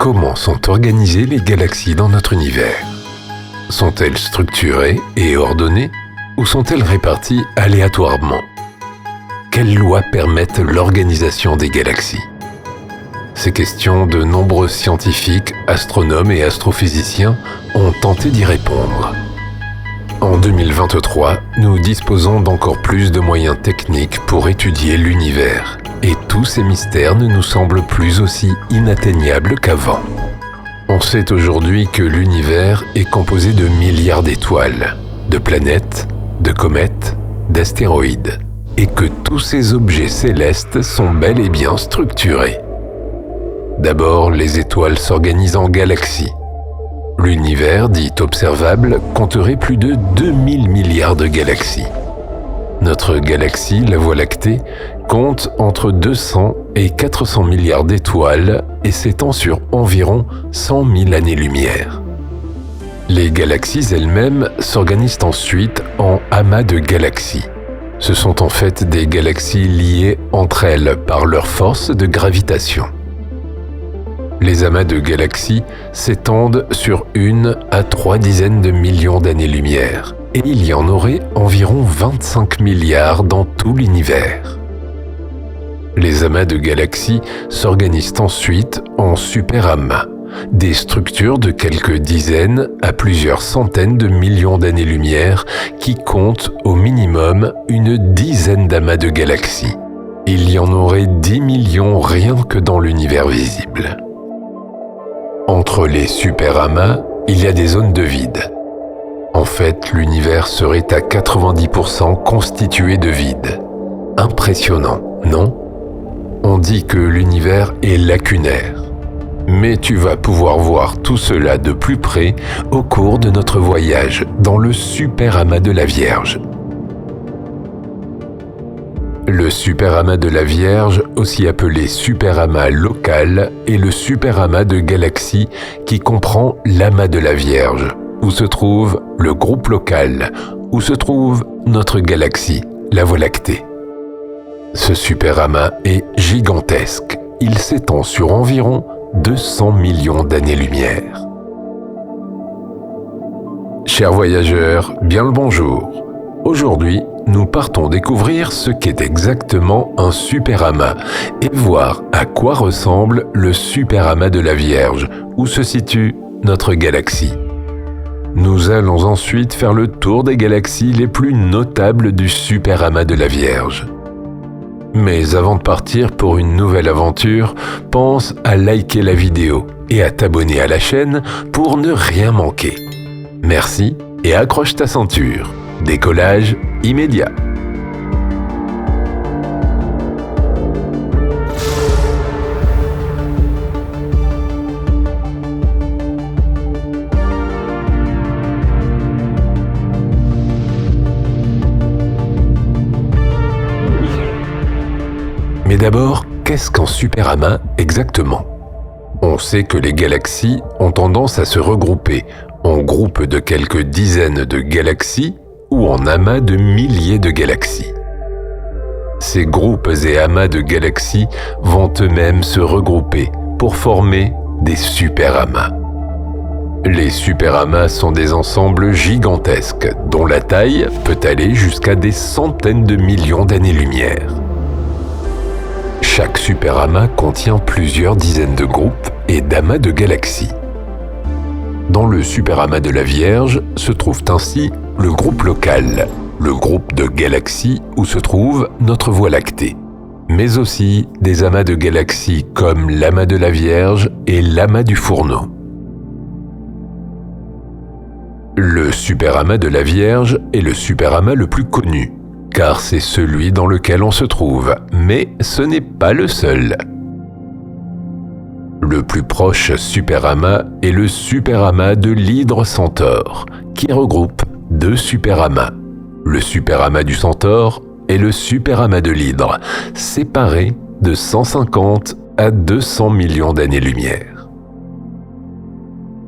Comment sont organisées les galaxies dans notre univers? Sont-elles structurées et ordonnées ou sont-elles réparties aléatoirement? Quelles lois permettent l'organisation des galaxies? Ces questions, de nombreux scientifiques, astronomes et astrophysiciens ont tenté d'y répondre. En 2023, nous disposons d'encore plus de moyens techniques pour étudier l'univers, et tous ces mystères ne nous semblent plus aussi inatteignables qu'avant. On sait aujourd'hui que l'univers est composé de milliards d'étoiles, de planètes, de comètes, d'astéroïdes, et que tous ces objets célestes sont bel et bien structurés. D'abord, les étoiles s'organisent en galaxies. L'univers, dit observable, compterait plus de 2000 milliards de galaxies. Notre galaxie, la Voie lactée, compte entre 200 et 400 milliards d'étoiles et s'étend sur environ 100 000 années-lumière. Les galaxies elles-mêmes s'organisent ensuite en amas de galaxies. Ce sont en fait des galaxies liées entre elles par leur force de gravitation. Les amas de galaxies s'étendent sur 1 à 3 dizaines de millions d'années-lumière, et il y en aurait environ 25 milliards dans tout l'univers. Les amas de galaxies s'organisent ensuite en superamas, des structures de quelques dizaines à plusieurs centaines de millions d'années-lumière qui comptent au minimum une dizaine d'amas de galaxies. Il y en aurait 10 millions rien que dans l'univers visible. Entre les superamas, il y a des zones de vide. En fait, l'univers serait à 90% constitué de vide. Impressionnant, non? On dit que l'univers est lacunaire. Mais tu vas pouvoir voir tout cela de plus près au cours de notre voyage dans le superamas de la Vierge. Le superamas de la Vierge, aussi appelé superamas local, est le superamas de galaxies qui comprend l'amas de la Vierge, où se trouve le groupe local, où se trouve notre galaxie, la Voie lactée. Ce superamas est gigantesque. Il s'étend sur environ 200 millions d'années-lumière. Chers voyageurs, bien le bonjour. Aujourd'hui, nous partons découvrir ce qu'est exactement un superamas et voir à quoi ressemble le superamas de la Vierge, où se situe notre galaxie. Nous allons ensuite faire le tour des galaxies les plus notables du superamas de la Vierge. Mais avant de partir pour une nouvelle aventure, pense à liker la vidéo et à t'abonner à la chaîne pour ne rien manquer. Merci et accroche ta ceinture. Décollage immédiat. Mais d'abord, qu'est-ce qu'un superamas exactement? On sait que les galaxies ont tendance à se regrouper en groupes de quelques dizaines de galaxies ou en amas de milliers de galaxies. Ces groupes et amas de galaxies vont eux-mêmes se regrouper pour former des superamas. Les superamas sont des ensembles gigantesques dont la taille peut aller jusqu'à des centaines de millions d'années-lumière. Chaque superamas contient plusieurs dizaines de groupes et d'amas de galaxies. Dans le superamas de la Vierge se trouve ainsi le groupe local, le groupe de galaxies où se trouve notre Voie lactée, mais aussi des amas de galaxies comme l'amas de la Vierge et l'amas du Fourneau. Le superamas de la Vierge est le superamas le plus connu, car c'est celui dans lequel on se trouve, mais ce n'est pas le seul. Le plus proche superamas est le superamas de l'Hydre Centaure, qui regroupe 2 superamas, le superamas du Centaure et le superamas de l'Hydre, séparés de 150 à 200 millions d'années-lumière.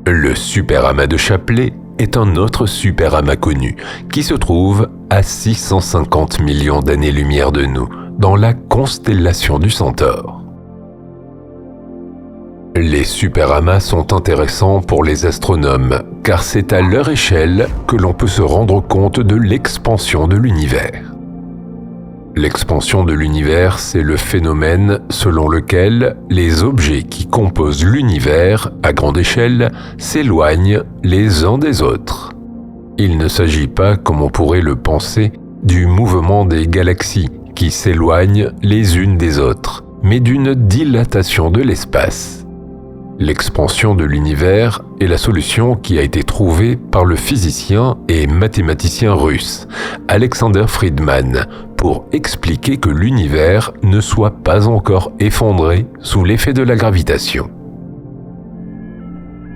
Le superamas de Chapelet est un autre superamas connu, qui se trouve à 650 millions d'années-lumière de nous, dans la constellation du Centaure. Les superamas sont intéressants pour les astronomes, car c'est à leur échelle que l'on peut se rendre compte de l'expansion de l'univers. L'expansion de l'univers, c'est le phénomène selon lequel les objets qui composent l'univers, à grande échelle, s'éloignent les uns des autres. Il ne s'agit pas, comme on pourrait le penser, du mouvement des galaxies qui s'éloignent les unes des autres, mais d'une dilatation de l'espace. L'expansion de l'univers est la solution qui a été trouvée par le physicien et mathématicien russe Alexander Friedmann pour expliquer que l'univers ne soit pas encore effondré sous l'effet de la gravitation.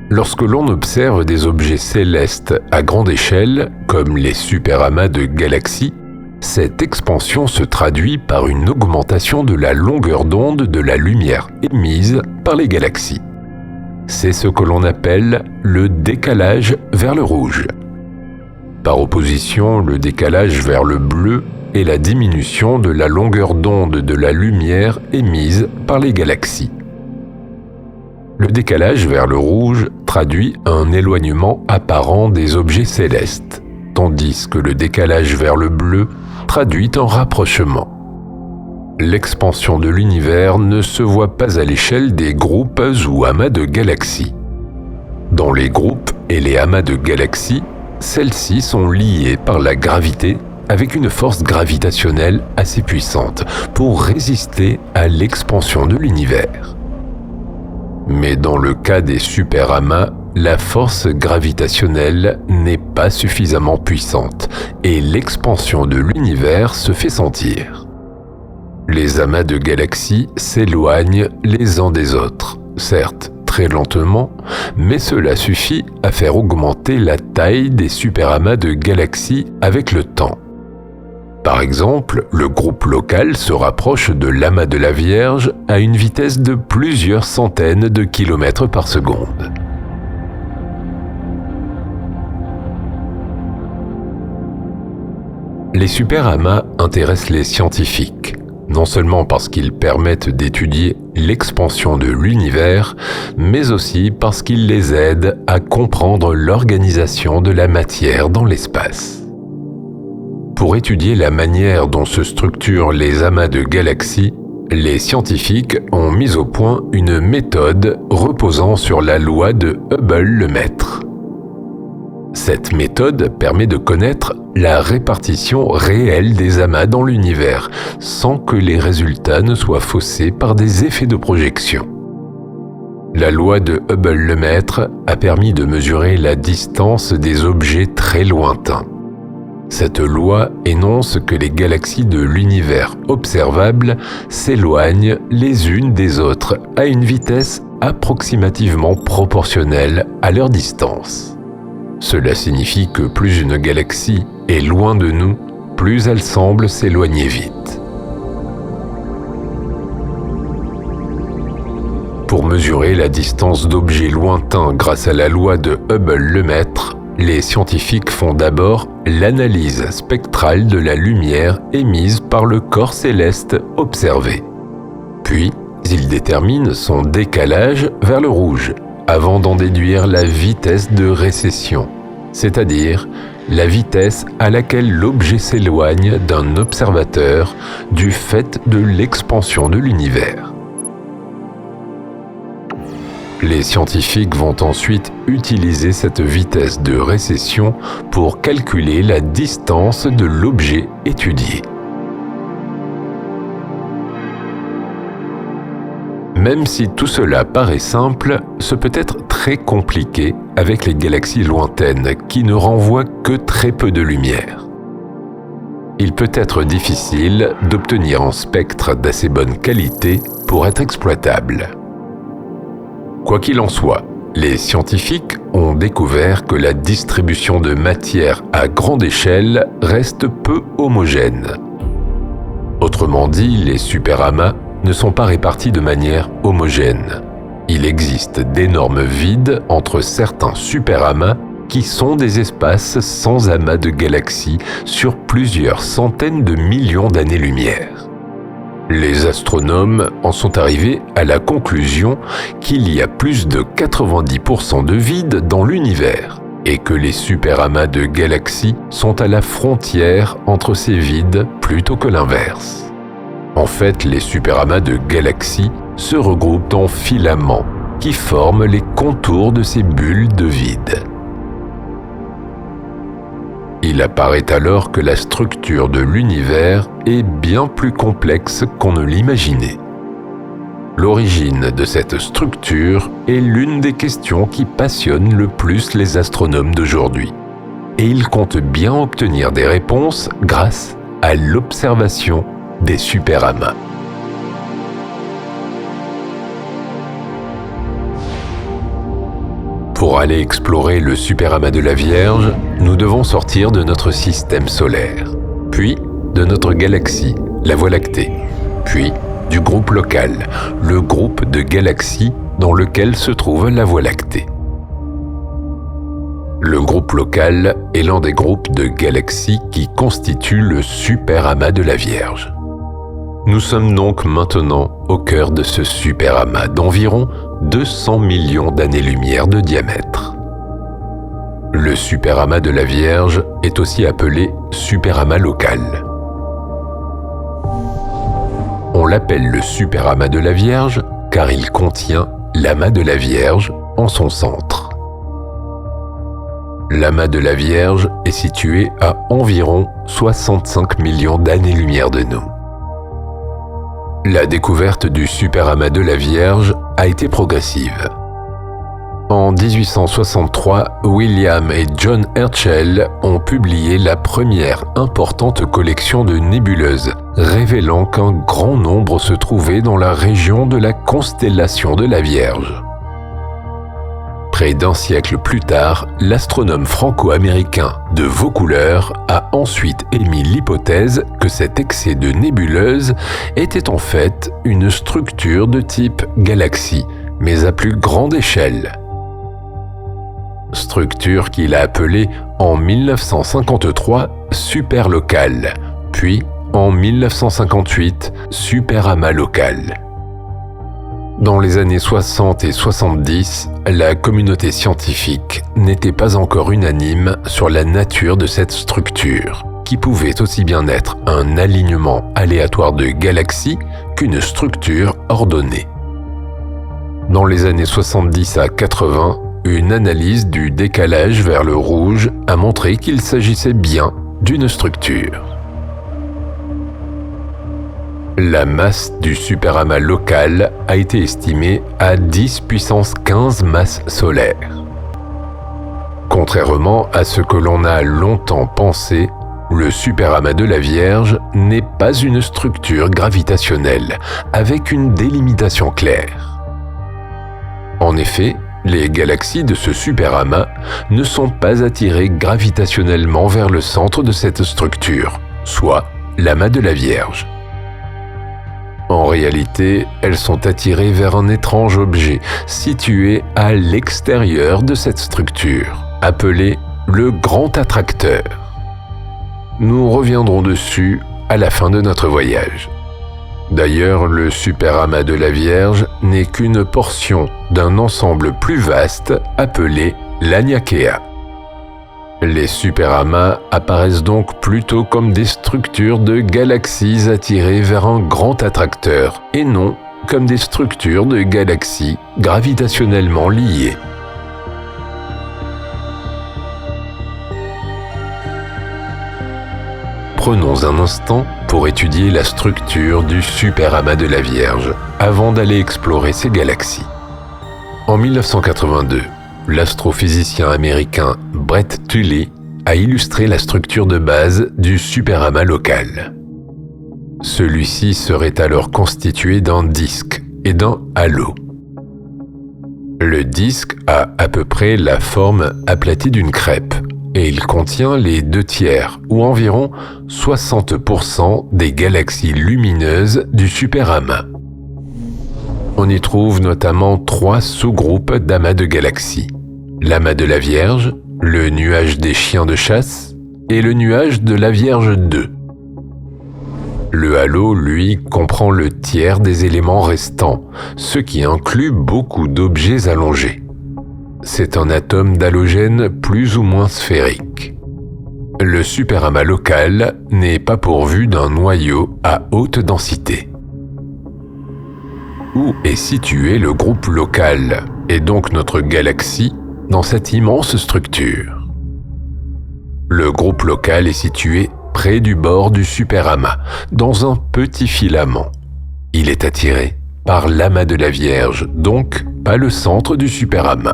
Lorsque l'on observe des objets célestes à grande échelle, comme les superamas de galaxies, cette expansion se traduit par une augmentation de la longueur d'onde de la lumière émise par les galaxies. C'est ce que l'on appelle le décalage vers le rouge. Par opposition, le décalage vers le bleu est la diminution de la longueur d'onde de la lumière émise par les galaxies. Le décalage vers le rouge traduit un éloignement apparent des objets célestes, tandis que le décalage vers le bleu traduit un rapprochement. L'expansion de l'univers ne se voit pas à l'échelle des groupes ou amas de galaxies. Dans les groupes et les amas de galaxies, celles-ci sont liées par la gravité avec une force gravitationnelle assez puissante pour résister à l'expansion de l'univers. Mais dans le cas des superamas, la force gravitationnelle n'est pas suffisamment puissante et l'expansion de l'univers se fait sentir. Les amas de galaxies s'éloignent les uns des autres, certes très lentement, mais cela suffit à faire augmenter la taille des superamas de galaxies avec le temps. Par exemple, le groupe local se rapproche de l'amas de la Vierge à une vitesse de plusieurs centaines de kilomètres par seconde. Les superamas intéressent les scientifiques, non seulement parce qu'ils permettent d'étudier l'expansion de l'univers, mais aussi parce qu'ils les aident à comprendre l'organisation de la matière dans l'espace. Pour étudier la manière dont se structurent les amas de galaxies, les scientifiques ont mis au point une méthode reposant sur la loi de Hubble-Lemaître. Cette méthode permet de connaître la répartition réelle des amas dans l'univers, sans que les résultats ne soient faussés par des effets de projection. La loi de Hubble-Lemaître a permis de mesurer la distance des objets très lointains. Cette loi énonce que les galaxies de l'univers observable s'éloignent les unes des autres à une vitesse approximativement proportionnelle à leur distance. Cela signifie que plus une galaxie est loin de nous, plus elle semble s'éloigner vite. Pour mesurer la distance d'objets lointains grâce à la loi de Hubble-Lemaître, les scientifiques font d'abord l'analyse spectrale de la lumière émise par le corps céleste observé. Puis, ils déterminent son décalage vers le rouge, avant d'en déduire la vitesse de récession, c'est-à-dire la vitesse à laquelle l'objet s'éloigne d'un observateur du fait de l'expansion de l'univers. Les scientifiques vont ensuite utiliser cette vitesse de récession pour calculer la distance de l'objet étudié. Même si tout cela paraît simple, ce peut être très compliqué avec les galaxies lointaines qui ne renvoient que très peu de lumière. Il peut être difficile d'obtenir un spectre d'assez bonne qualité pour être exploitable. Quoi qu'il en soit, les scientifiques ont découvert que la distribution de matière à grande échelle reste peu homogène. Autrement dit, les superamas ne sont pas répartis de manière homogène. Il existe d'énormes vides entre certains superamas qui sont des espaces sans amas de galaxies sur plusieurs centaines de millions d'années-lumière. Les astronomes en sont arrivés à la conclusion qu'il y a plus de 90% de vide dans l'univers et que les superamas de galaxies sont à la frontière entre ces vides plutôt que l'inverse. En fait, les superamas de galaxies se regroupent en filaments qui forment les contours de ces bulles de vide. Il apparaît alors que la structure de l'univers est bien plus complexe qu'on ne l'imaginait. L'origine de cette structure est l'une des questions qui passionnent le plus les astronomes d'aujourd'hui. Et ils comptent bien obtenir des réponses grâce à l'observation des superamas. Pour aller explorer le superamas de la Vierge, nous devons sortir de notre système solaire, puis de notre galaxie, la Voie lactée, puis du groupe local, le groupe de galaxies dans lequel se trouve la Voie lactée. Le groupe local est l'un des groupes de galaxies qui constituent le superamas de la Vierge. Nous sommes donc maintenant au cœur de ce superamas d'environ 200 millions d'années-lumière de diamètre. Le superamas de la Vierge est aussi appelé superamas local. On l'appelle le superamas de la Vierge car il contient l'amas de la Vierge en son centre. L'amas de la Vierge est situé à environ 65 millions d'années-lumière de nous. La découverte du superamas de la Vierge a été progressive. En 1863, William et John Herschel ont publié la première importante collection de nébuleuses, révélant qu'un grand nombre se trouvait dans la région de la constellation de la Vierge. Près d'un siècle plus tard, l'astronome franco-américain de Vaucouleurs a ensuite émis l'hypothèse que cet excès de nébuleuses était en fait une structure de type galaxie, mais à plus grande échelle. Structure qu'il a appelée en 1953 superlocale, puis en 1958 superamas local. Dans les années 60 et 70, la communauté scientifique n'était pas encore unanime sur la nature de cette structure, qui pouvait aussi bien être un alignement aléatoire de galaxies qu'une structure ordonnée. Dans les années 70 à 80, une analyse du décalage vers le rouge a montré qu'il s'agissait bien d'une structure. La masse du superamas local a été estimée à 10 puissance 15 masses solaires. Contrairement à ce que l'on a longtemps pensé, le superamas de la Vierge n'est pas une structure gravitationnelle, avec une délimitation claire. En effet, les galaxies de ce superamas ne sont pas attirées gravitationnellement vers le centre de cette structure, soit l'amas de la Vierge. En réalité, elles sont attirées vers un étrange objet situé à l'extérieur de cette structure, appelé le grand attracteur. Nous reviendrons dessus à la fin de notre voyage. D'ailleurs, le superamas de la Vierge n'est qu'une portion d'un ensemble plus vaste appelé l'Aniakea. Les superamas apparaissent donc plutôt comme des structures de galaxies attirées vers un grand attracteur et non comme des structures de galaxies gravitationnellement liées. Prenons un instant pour étudier la structure du superamas de la Vierge avant d'aller explorer ces galaxies. En 1982, l'astrophysicien américain Brett Tully a illustré la structure de base du superamas local. Celui-ci serait alors constitué d'un disque et d'un halo. Le disque a à peu près la forme aplatie d'une crêpe et il contient les 2/3 ou environ 60% des galaxies lumineuses du superamas. On y trouve notamment 3 sous-groupes d'amas de galaxies: l'amas de la Vierge, le nuage des chiens de chasse et le nuage de la Vierge 2. Le halo, lui, comprend le tiers des éléments restants, ce qui inclut beaucoup d'objets allongés. C'est un atome d'halogène plus ou moins sphérique. Le superamas local n'est pas pourvu d'un noyau à haute densité. Où est situé le groupe local, et donc notre galaxie, dans cette immense structure? Le groupe local est situé près du bord du superamas, dans un petit filament. Il est attiré par l'amas de la Vierge, donc pas le centre du superamas.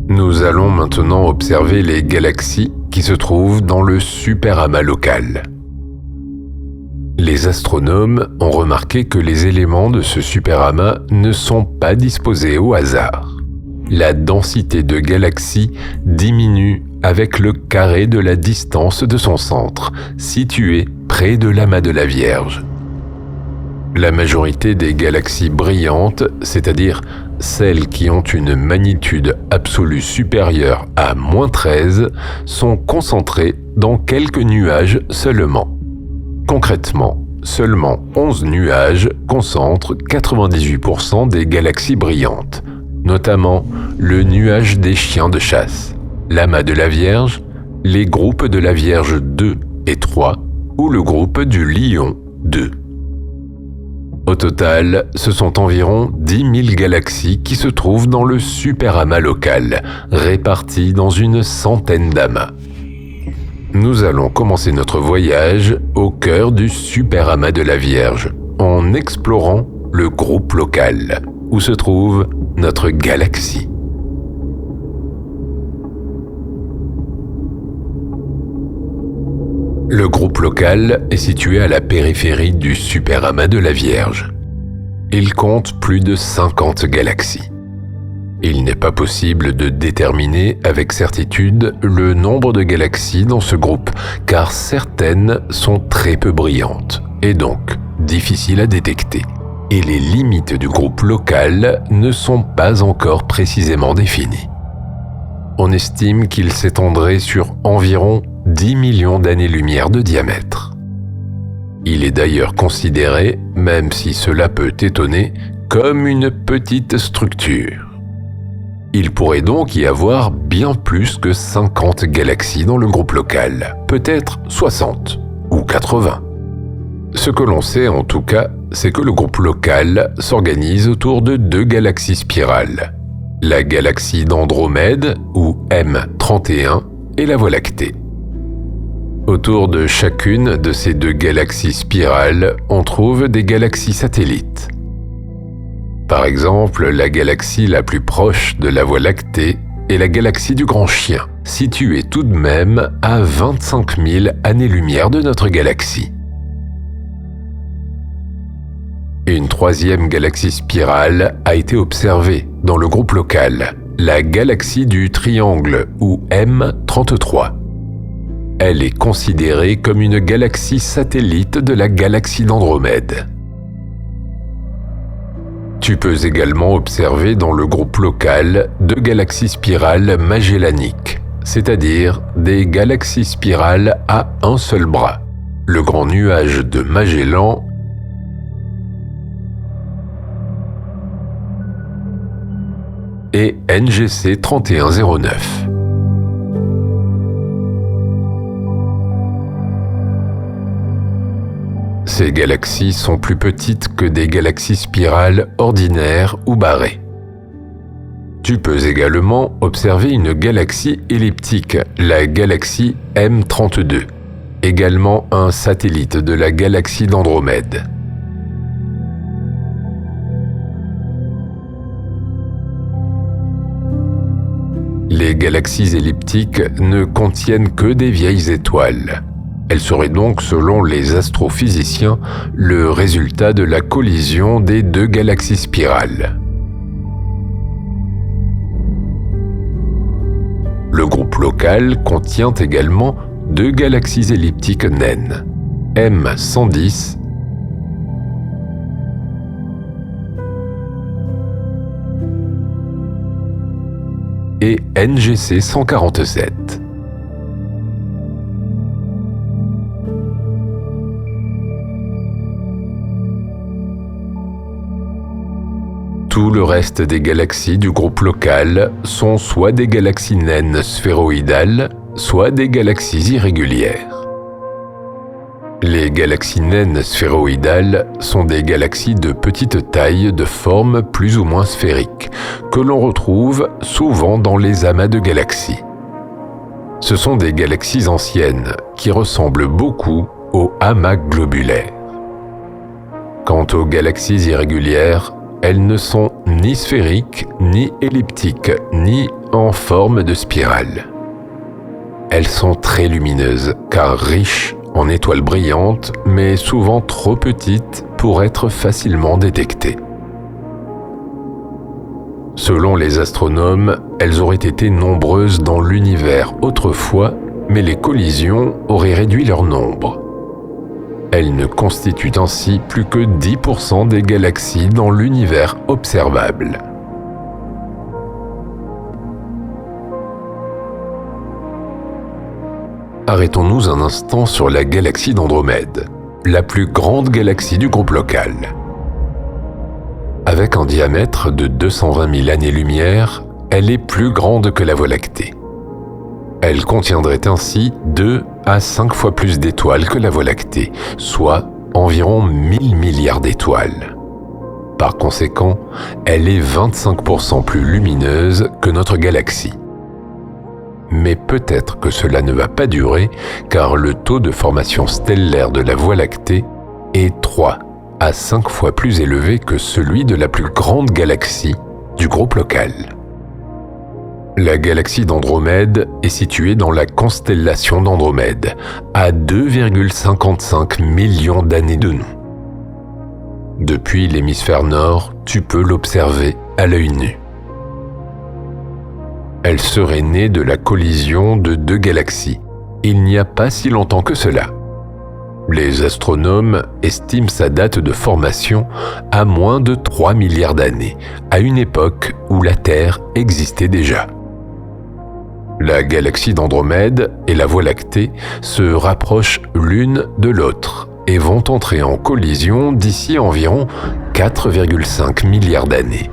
Nous allons maintenant observer les galaxies qui se trouvent dans le superamas local. Les astronomes ont remarqué que les éléments de ce superamas ne sont pas disposés au hasard. La densité de galaxies diminue avec le carré de la distance de son centre, situé près de l'amas de la Vierge. La majorité des galaxies brillantes, c'est-à-dire celles qui ont une magnitude absolue supérieure à -13, sont concentrées dans quelques nuages seulement. Concrètement, seulement 11 nuages concentrent 98% des galaxies brillantes, notamment le nuage des chiens de chasse, l'amas de la Vierge, les groupes de la Vierge 2 et 3 ou le groupe du Lion 2. Au total, ce sont environ 10 000 galaxies qui se trouvent dans le superamas local, réparties dans une centaine d'amas. Nous allons commencer notre voyage au cœur du superamas de la Vierge, en explorant le groupe local, où se trouve notre galaxie. Le groupe local est situé à la périphérie du superamas de la Vierge. Il compte plus de 50 galaxies. Il n'est pas possible de déterminer avec certitude le nombre de galaxies dans ce groupe, car certaines sont très peu brillantes, et donc difficiles à détecter. Et les limites du groupe local ne sont pas encore précisément définies. On estime qu'il s'étendrait sur environ 10 millions d'années-lumière de diamètre. Il est d'ailleurs considéré, même si cela peut étonner, comme une petite structure. Il pourrait donc y avoir bien plus que 50 galaxies dans le groupe local, peut-être 60 ou 80. Ce que l'on sait en tout cas, c'est que le groupe local s'organise autour de 2 galaxies spirales, la galaxie d'Andromède, ou M31, et la Voie lactée. Autour de chacune de ces 2 galaxies spirales, on trouve des galaxies satellites. Par exemple, la galaxie la plus proche de la Voie lactée est la galaxie du Grand Chien, située tout de même à 25 000 années-lumière de notre galaxie. Une 3e galaxie spirale a été observée dans le groupe local, la galaxie du Triangle, ou M33. Elle est considérée comme une galaxie satellite de la galaxie d'Andromède. Tu peux également observer dans le groupe local 2 galaxies spirales magellaniques, c'est-à-dire des galaxies spirales à un seul bras, le grand nuage de Magellan et NGC 3109. Ces galaxies sont plus petites que des galaxies spirales ordinaires ou barrées. Tu peux également observer une galaxie elliptique, la galaxie M32, également un satellite de la galaxie d'Andromède. Les galaxies elliptiques ne contiennent que des vieilles étoiles. Elles seraient donc, selon les astrophysiciens, le résultat de la collision des 2 galaxies spirales. Le groupe local contient également 2 galaxies elliptiques naines, M110 et NGC 147. Tout le reste des galaxies du groupe local sont soit des galaxies naines sphéroïdales, soit des galaxies irrégulières. Les galaxies naines sphéroïdales sont des galaxies de petite taille de forme plus ou moins sphérique, que l'on retrouve souvent dans les amas de galaxies. Ce sont des galaxies anciennes qui ressemblent beaucoup aux amas globulaires. Quant aux galaxies irrégulières, elles ne sont ni sphériques, ni elliptiques, ni en forme de spirale. Elles sont très lumineuses, car riches en étoiles brillantes, mais souvent trop petites pour être facilement détectées. Selon les astronomes, elles auraient été nombreuses dans l'univers autrefois, mais les collisions auraient réduit leur nombre. Elles ne constituent ainsi plus que 10% des galaxies dans l'univers observable. Arrêtons-nous un instant sur la galaxie d'Andromède, la plus grande galaxie du groupe local. Avec un diamètre de 220 000 années-lumière, elle est plus grande que la Voie lactée. Elle contiendrait ainsi 2 à 5 fois plus d'étoiles que la Voie lactée, soit environ 1000 milliards d'étoiles. Par conséquent, elle est 25% plus lumineuse que notre galaxie. Mais peut-être que cela ne va pas durer, car le taux de formation stellaire de la Voie lactée est 3 à 5 fois plus élevé que celui de la plus grande galaxie du groupe local. La galaxie d'Andromède est située dans la constellation d'Andromède, à 2,55 millions d'années de nous. Depuis l'hémisphère nord, tu peux l'observer à l'œil nu. Elle serait née de la collision de 2 galaxies, il n'y a pas si longtemps que cela. Les astronomes estiment sa date de formation à moins de 3 milliards d'années, à une époque où la Terre existait déjà. La galaxie d'Andromède et la Voie lactée se rapprochent l'une de l'autre et vont entrer en collision d'ici environ 4,5 milliards d'années.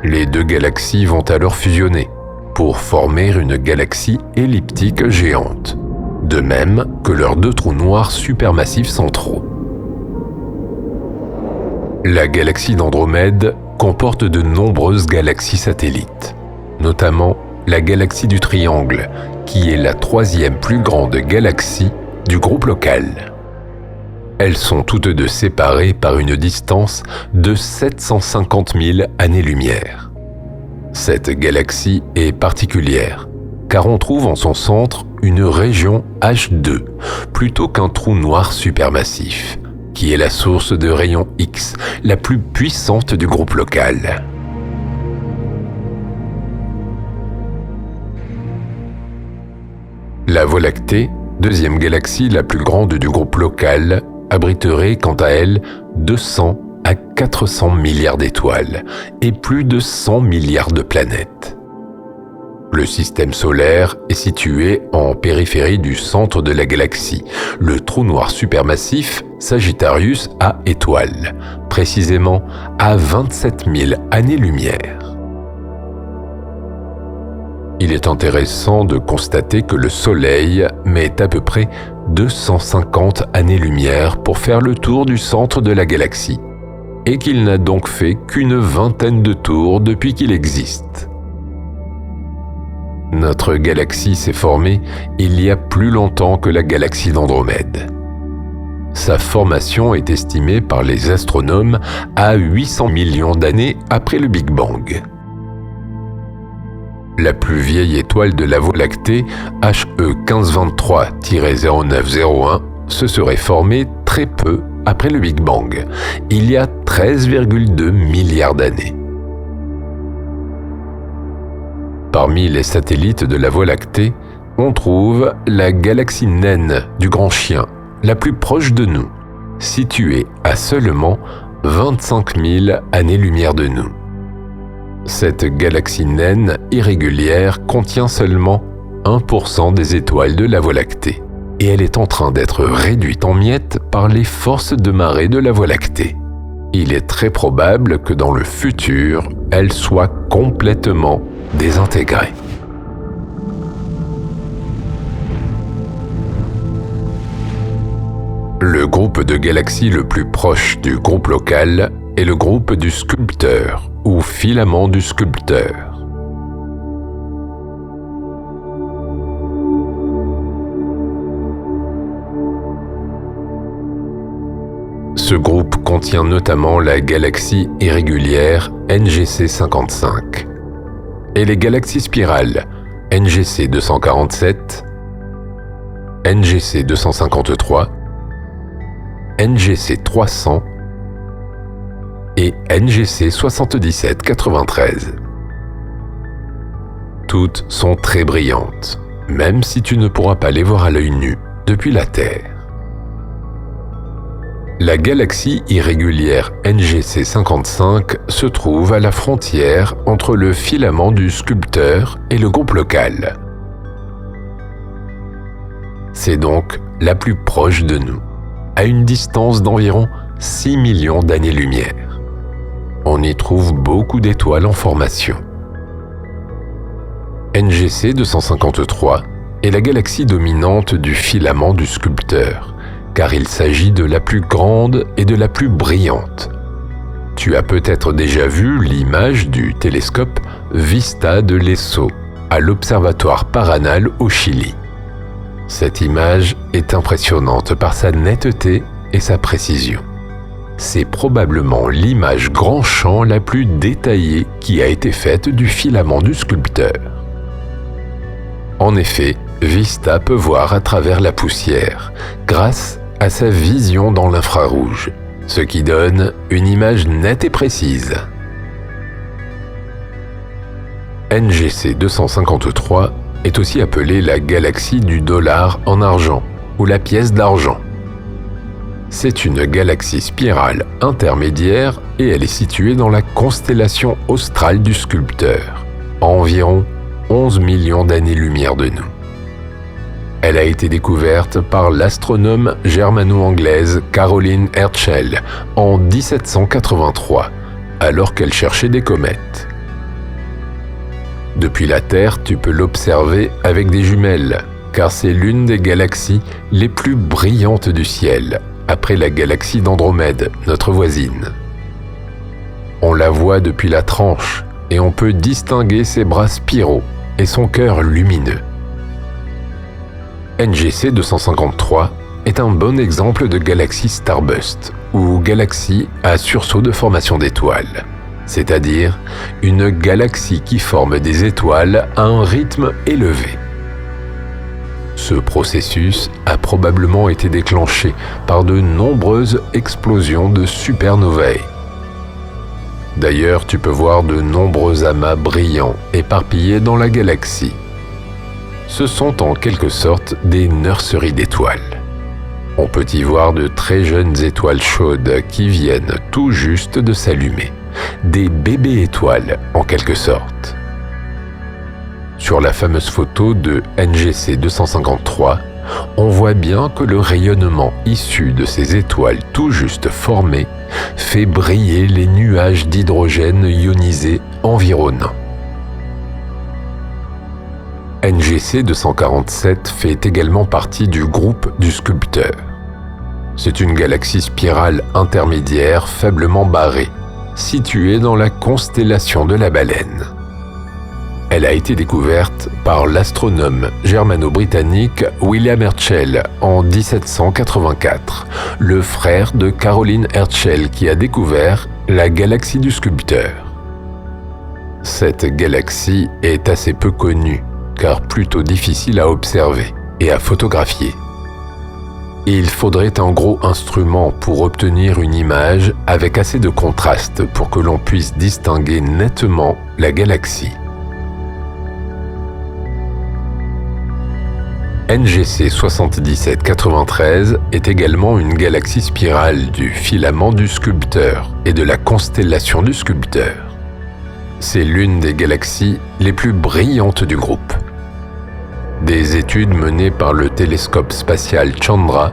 Les 2 galaxies vont alors fusionner pour former une galaxie elliptique géante, de même que leurs 2 trous noirs supermassifs centraux. La galaxie d'Andromède comporte de nombreuses galaxies satellites, notamment la galaxie du Triangle, qui est la 3e plus grande galaxie du groupe local. Elles sont toutes 2 séparées par une distance de 750 000 années-lumière. Cette galaxie est particulière, car on trouve en son centre une région H2, plutôt qu'un trou noir supermassif, qui est la source de rayons X, la plus puissante du groupe local. La Voie lactée, 2e galaxie la plus grande du groupe local, abriterait quant à elle 200 à 400 milliards d'étoiles et plus de 100 milliards de planètes. Le système solaire est situé en périphérie du centre de la galaxie, le trou noir supermassif Sagittarius A étoile, précisément à 27 000 années-lumière. Il est intéressant de constater que le Soleil met à peu près 250 années-lumière pour faire le tour du centre de la galaxie, et qu'il n'a donc fait qu'une vingtaine de tours depuis qu'il existe. Notre galaxie s'est formée il y a plus longtemps que la galaxie d'Andromède. Sa formation est estimée par les astronomes à 800 millions d'années après le Big Bang. La plus vieille étoile de la Voie lactée, HE 1523-0901, se serait formée très peu après le Big Bang, il y a 13,2 milliards d'années. Parmi les satellites de la Voie lactée, on trouve la galaxie naine du Grand Chien, la plus proche de nous, située à seulement 25 000 années-lumière de nous. Cette galaxie naine irrégulière contient seulement 1% des étoiles de la Voie lactée, et elle est en train d'être réduite en miettes par les forces de marée de la Voie lactée. Il est très probable que dans le futur, elle soit complètement désintégrée. Le groupe de galaxies le plus proche du groupe local est le groupe du sculpteur ou filament du sculpteur. Ce groupe contient notamment la galaxie irrégulière NGC 55 et les galaxies spirales NGC 247, NGC 253, NGC 300 et NGC 7793. Toutes sont très brillantes, même si tu ne pourras pas les voir à l'œil nu depuis la Terre. La galaxie irrégulière NGC 55 se trouve à la frontière entre le filament du sculpteur et le groupe local. C'est donc la plus proche de nous, à une distance d'environ 6 millions d'années-lumière. On y trouve beaucoup d'étoiles en formation. NGC 253 est la galaxie dominante du filament du sculpteur, car il s'agit de la plus grande et de la plus brillante. Tu as peut-être déjà vu l'image du télescope Vista de l'ESO à l'Observatoire Paranal au Chili. Cette image est impressionnante par sa netteté et sa précision. C'est probablement l'image grand champ la plus détaillée qui a été faite du filament du sculpteur. En effet, Vista peut voir à travers la poussière, grâce à sa vision dans l'infrarouge, ce qui donne une image nette et précise. NGC 253 est aussi appelée la galaxie du dollar en argent ou la pièce d'argent. C'est une galaxie spirale intermédiaire et elle est située dans la constellation australe du sculpteur, à environ 11 millions d'années-lumière de nous. Elle a été découverte par l'astronome germano-anglaise Caroline Herschel en 1783, alors qu'elle cherchait des comètes. Depuis la Terre, tu peux l'observer avec des jumelles, car c'est l'une des galaxies les plus brillantes du ciel, après la galaxie d'Andromède, notre voisine. On la voit depuis la tranche, et on peut distinguer ses bras spiraux et son cœur lumineux. NGC 253 est un bon exemple de galaxie starburst, ou galaxie à sursaut de formation d'étoiles, c'est-à-dire une galaxie qui forme des étoiles à un rythme élevé. Ce processus a probablement été déclenché par de nombreuses explosions de supernovae. D'ailleurs, tu peux voir de nombreux amas brillants éparpillés dans la galaxie. Ce sont en quelque sorte des nurseries d'étoiles. On peut y voir de très jeunes étoiles chaudes qui viennent tout juste de s'allumer. Des bébés étoiles en quelque sorte. Sur la fameuse photo de NGC 253, on voit bien que le rayonnement issu de ces étoiles tout juste formées fait briller les nuages d'hydrogène ionisé environnants. NGC 247 fait également partie du groupe du sculpteur. C'est une galaxie spirale intermédiaire faiblement barrée, située dans la constellation de la Baleine. Elle a été découverte par l'astronome germano-britannique William Herschel en 1784, le frère de Caroline Herschel qui a découvert la galaxie du sculpteur. Cette galaxie est assez peu connue, car plutôt difficile à observer et à photographier. Il faudrait un gros instrument pour obtenir une image avec assez de contraste pour que l'on puisse distinguer nettement la galaxie. NGC 7793 est également une galaxie spirale du filament du sculpteur et de la constellation du sculpteur. C'est l'une des galaxies les plus brillantes du groupe. Des études menées par le télescope spatial Chandra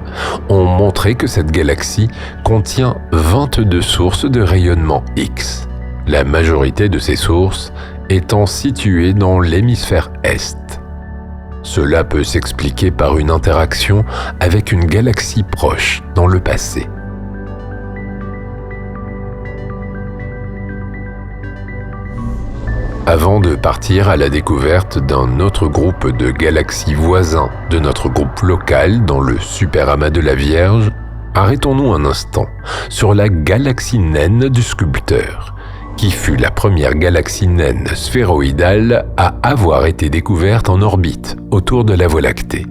ont montré que cette galaxie contient 22 sources de rayonnement X, la majorité de ces sources étant situées dans l'hémisphère Est. Cela peut s'expliquer par une interaction avec une galaxie proche dans le passé. Avant de partir à la découverte d'un autre groupe de galaxies voisins de notre groupe local dans le superamas de la Vierge, arrêtons-nous un instant sur la galaxie naine du Sculpteur, qui fut la première galaxie naine sphéroïdale à avoir été découverte en orbite autour de la Voie lactée.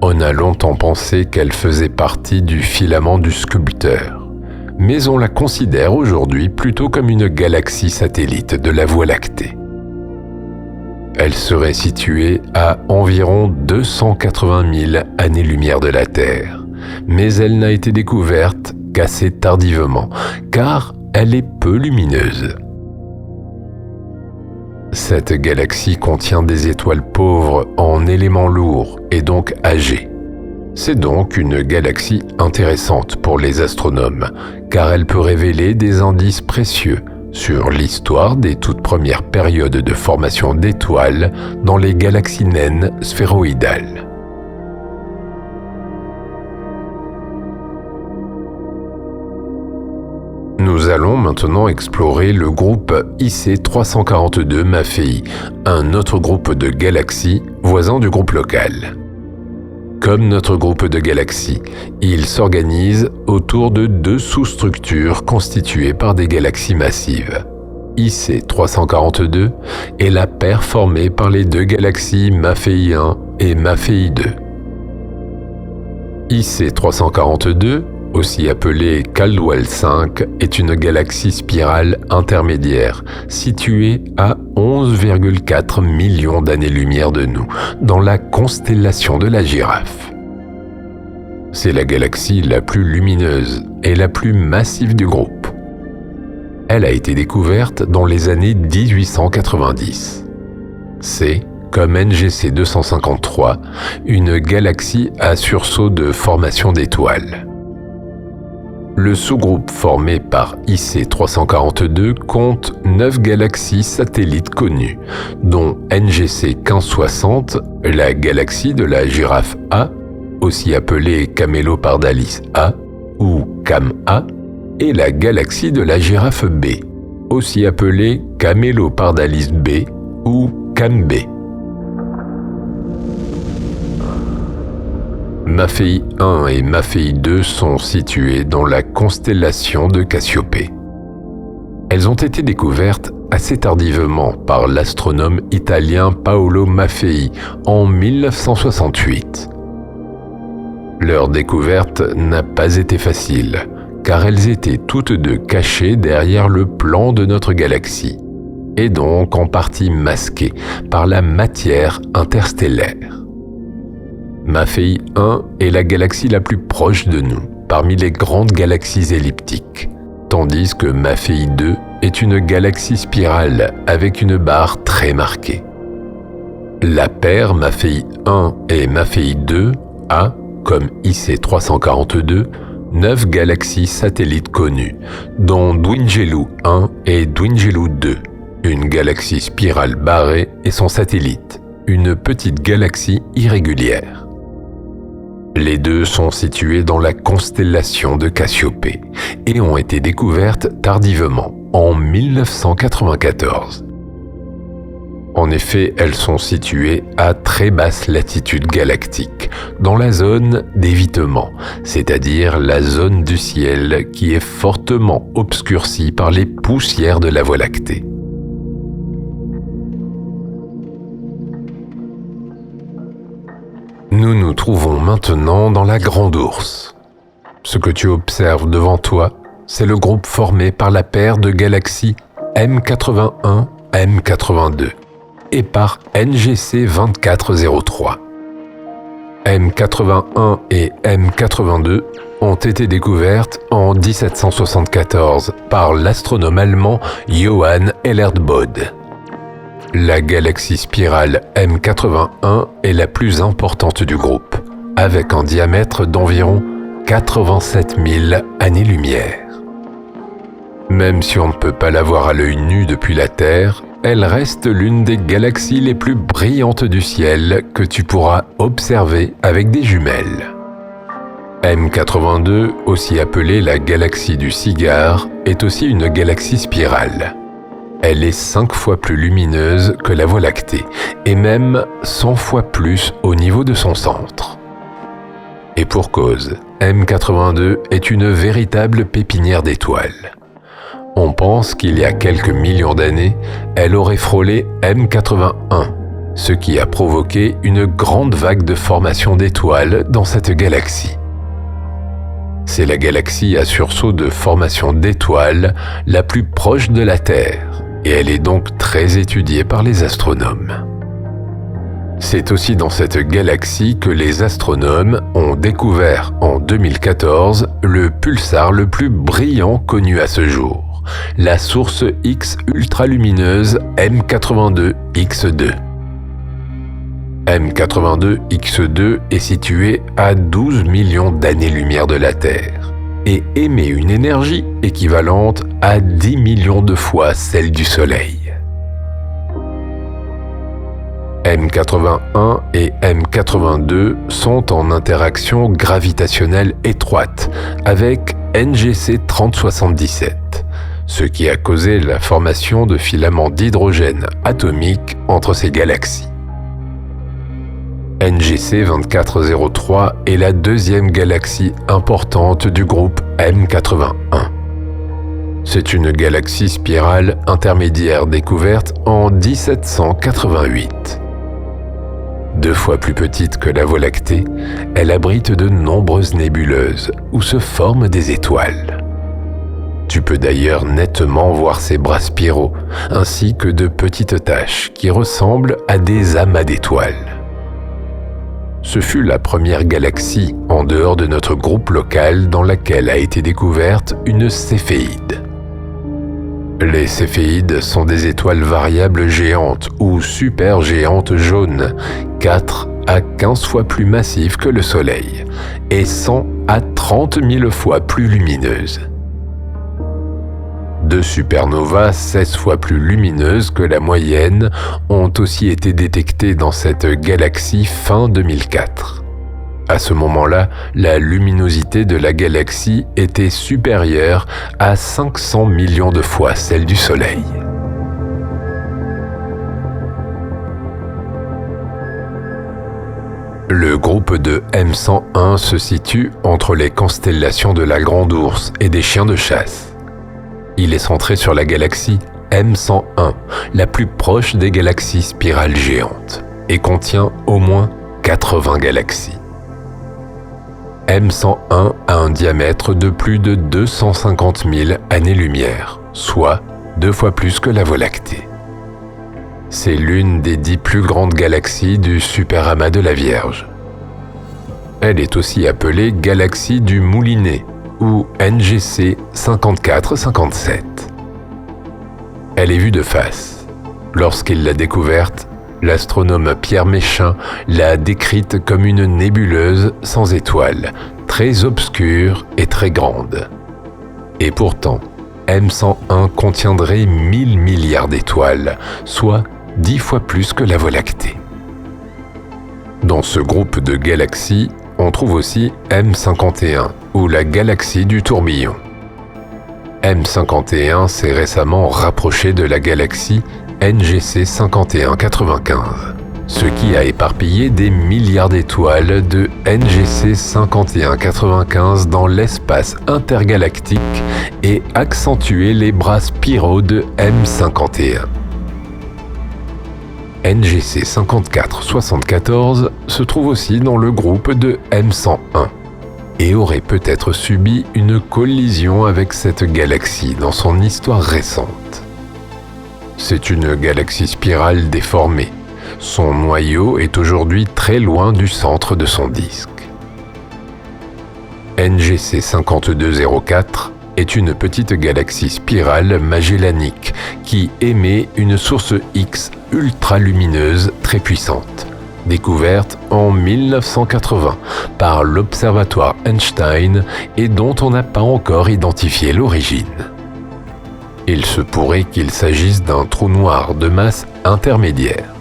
On a longtemps pensé qu'elle faisait partie du filament du Sculpteur, mais on la considère aujourd'hui plutôt comme une galaxie satellite de la Voie lactée. Elle serait située à environ 280 000 années-lumière de la Terre, mais elle n'a été découverte qu'assez tardivement, car elle est peu lumineuse. Cette galaxie contient des étoiles pauvres en éléments lourds et donc âgées. C'est donc une galaxie intéressante pour les astronomes, car elle peut révéler des indices précieux sur l'histoire des toutes premières périodes de formation d'étoiles dans les galaxies naines sphéroïdales. Nous allons maintenant explorer le groupe IC 342 Maffei, un autre groupe de galaxies voisin du groupe local. Comme notre groupe de galaxies, il s'organise autour de deux sous-structures constituées par des galaxies massives. IC 342 est la paire formée par les deux galaxies Maffei 1 et Maffei 2. IC 342, aussi appelée Caldwell 5, est une galaxie spirale intermédiaire située à 11,4 millions d'années-lumière de nous, dans la constellation de la Girafe. C'est la galaxie la plus lumineuse et la plus massive du groupe. Elle a été découverte dans les années 1890. C'est, comme NGC 253, une galaxie à sursaut de formation d'étoiles. Le sous-groupe formé par IC 342 compte 9 galaxies satellites connues, dont NGC 1560, la galaxie de la Girafe A, aussi appelée Camelopardalis A ou CAM-A, et la galaxie de la Girafe B, aussi appelée Camelopardalis B ou CAM-B. Maffei 1 et Maffei 2 sont situées dans la constellation de Cassiopée. Elles ont été découvertes assez tardivement par l'astronome italien Paolo Maffei en 1968. Leur découverte n'a pas été facile, car elles étaient toutes deux cachées derrière le plan de notre galaxie, et donc en partie masquées par la matière interstellaire. Maffei 1 est la galaxie la plus proche de nous, parmi les grandes galaxies elliptiques, tandis que Maffei 2 est une galaxie spirale avec une barre très marquée. La paire Maffei 1 et Maffei 2 a, comme IC 342, 9 galaxies satellites connues, dont Dwingeloo 1 et Dwingeloo 2, une galaxie spirale barrée et son satellite, une petite galaxie irrégulière. Les deux sont situées dans la constellation de Cassiopée et ont été découvertes tardivement, en 1994. En effet, elles sont situées à très basse latitude galactique, dans la zone d'évitement, c'est-à-dire la zone du ciel qui est fortement obscurcie par les poussières de la Voie lactée. Nous nous trouvons maintenant dans la Grande Ourse. Ce que tu observes devant toi, c'est le groupe formé par la paire de galaxies M81-M82 et par NGC 2403. M81 et M82 ont été découvertes en 1774 par l'astronome allemand Johann Elert-Bode. La galaxie spirale M81 est la plus importante du groupe, avec un diamètre d'environ 87 000 années-lumière. Même si on ne peut pas la voir à l'œil nu depuis la Terre, elle reste l'une des galaxies les plus brillantes du ciel que tu pourras observer avec des jumelles. M82, aussi appelée la galaxie du cigare, est aussi une galaxie spirale. Elle est 5 fois plus lumineuse que la Voie lactée, et même 100 fois plus au niveau de son centre. Et pour cause, M82 est une véritable pépinière d'étoiles. On pense qu'il y a quelques millions d'années, elle aurait frôlé M81, ce qui a provoqué une grande vague de formation d'étoiles dans cette galaxie. C'est la galaxie à sursaut de formation d'étoiles la plus proche de la Terre, et elle est donc très étudiée par les astronomes. C'est aussi dans cette galaxie que les astronomes ont découvert en 2014 le pulsar le plus brillant connu à ce jour, la source X ultralumineuse M82X2. M82X2 est situé à 12 millions d'années-lumière de la Terre et émet une énergie équivalente à 10 millions de fois celle du Soleil. M81 et M82 sont en interaction gravitationnelle étroite avec NGC 3077, ce qui a causé la formation de filaments d'hydrogène atomique entre ces galaxies. NGC 2403 est la deuxième galaxie importante du groupe M81. C'est une galaxie spirale intermédiaire découverte en 1788. 2 fois plus petite que la Voie lactée, elle abrite de nombreuses nébuleuses où se forment des étoiles. Tu peux d'ailleurs nettement voir ses bras spiraux, ainsi que de petites taches qui ressemblent à des amas d'étoiles. Ce fut la première galaxie en dehors de notre groupe local dans laquelle a été découverte une céphéide. Les céphéides sont des étoiles variables géantes ou supergéantes jaunes, 4 à 15 fois plus massives que le Soleil et 100 à 30 000 fois plus lumineuses. 2 supernovas 16 fois plus lumineuses que la moyenne ont aussi été détectées dans cette galaxie fin 2004. À ce moment-là, la luminosité de la galaxie était supérieure à 500 millions de fois celle du Soleil. Le groupe de M101 se situe entre les constellations de la Grande Ourse et des Chiens de chasse. Il est centré sur la galaxie M101, la plus proche des galaxies spirales géantes, et contient au moins 80 galaxies. M101 a un diamètre de plus de 250 000 années-lumière, soit 2 fois plus que la Voie lactée. C'est l'une des 10 plus grandes galaxies du superamas de la Vierge. Elle est aussi appelée galaxie du Moulinet, ou NGC 5457. Elle est vue de face. Lorsqu'il l'a découverte, l'astronome Pierre Méchain l'a décrite comme une nébuleuse sans étoiles, très obscure et très grande. Et pourtant, M101 contiendrait 1000 milliards d'étoiles, soit 10 fois plus que la Voie lactée. Dans ce groupe de galaxies, on trouve aussi M51, ou la galaxie du tourbillon. M51 s'est récemment rapproché de la galaxie NGC 5195, ce qui a éparpillé des milliards d'étoiles de NGC 5195 dans l'espace intergalactique et accentué les bras spiraux de M51. NGC 5474 se trouve aussi dans le groupe de M101 et aurait peut-être subi une collision avec cette galaxie dans son histoire récente. C'est une galaxie spirale déformée. Son noyau est aujourd'hui très loin du centre de son disque. NGC 5204 est une petite galaxie spirale magellanique qui émet une source X ultralumineuse très puissante, découverte en 1980 par l'Observatoire Einstein et dont on n'a pas encore identifié l'origine. Il se pourrait qu'il s'agisse d'un trou noir de masse intermédiaire.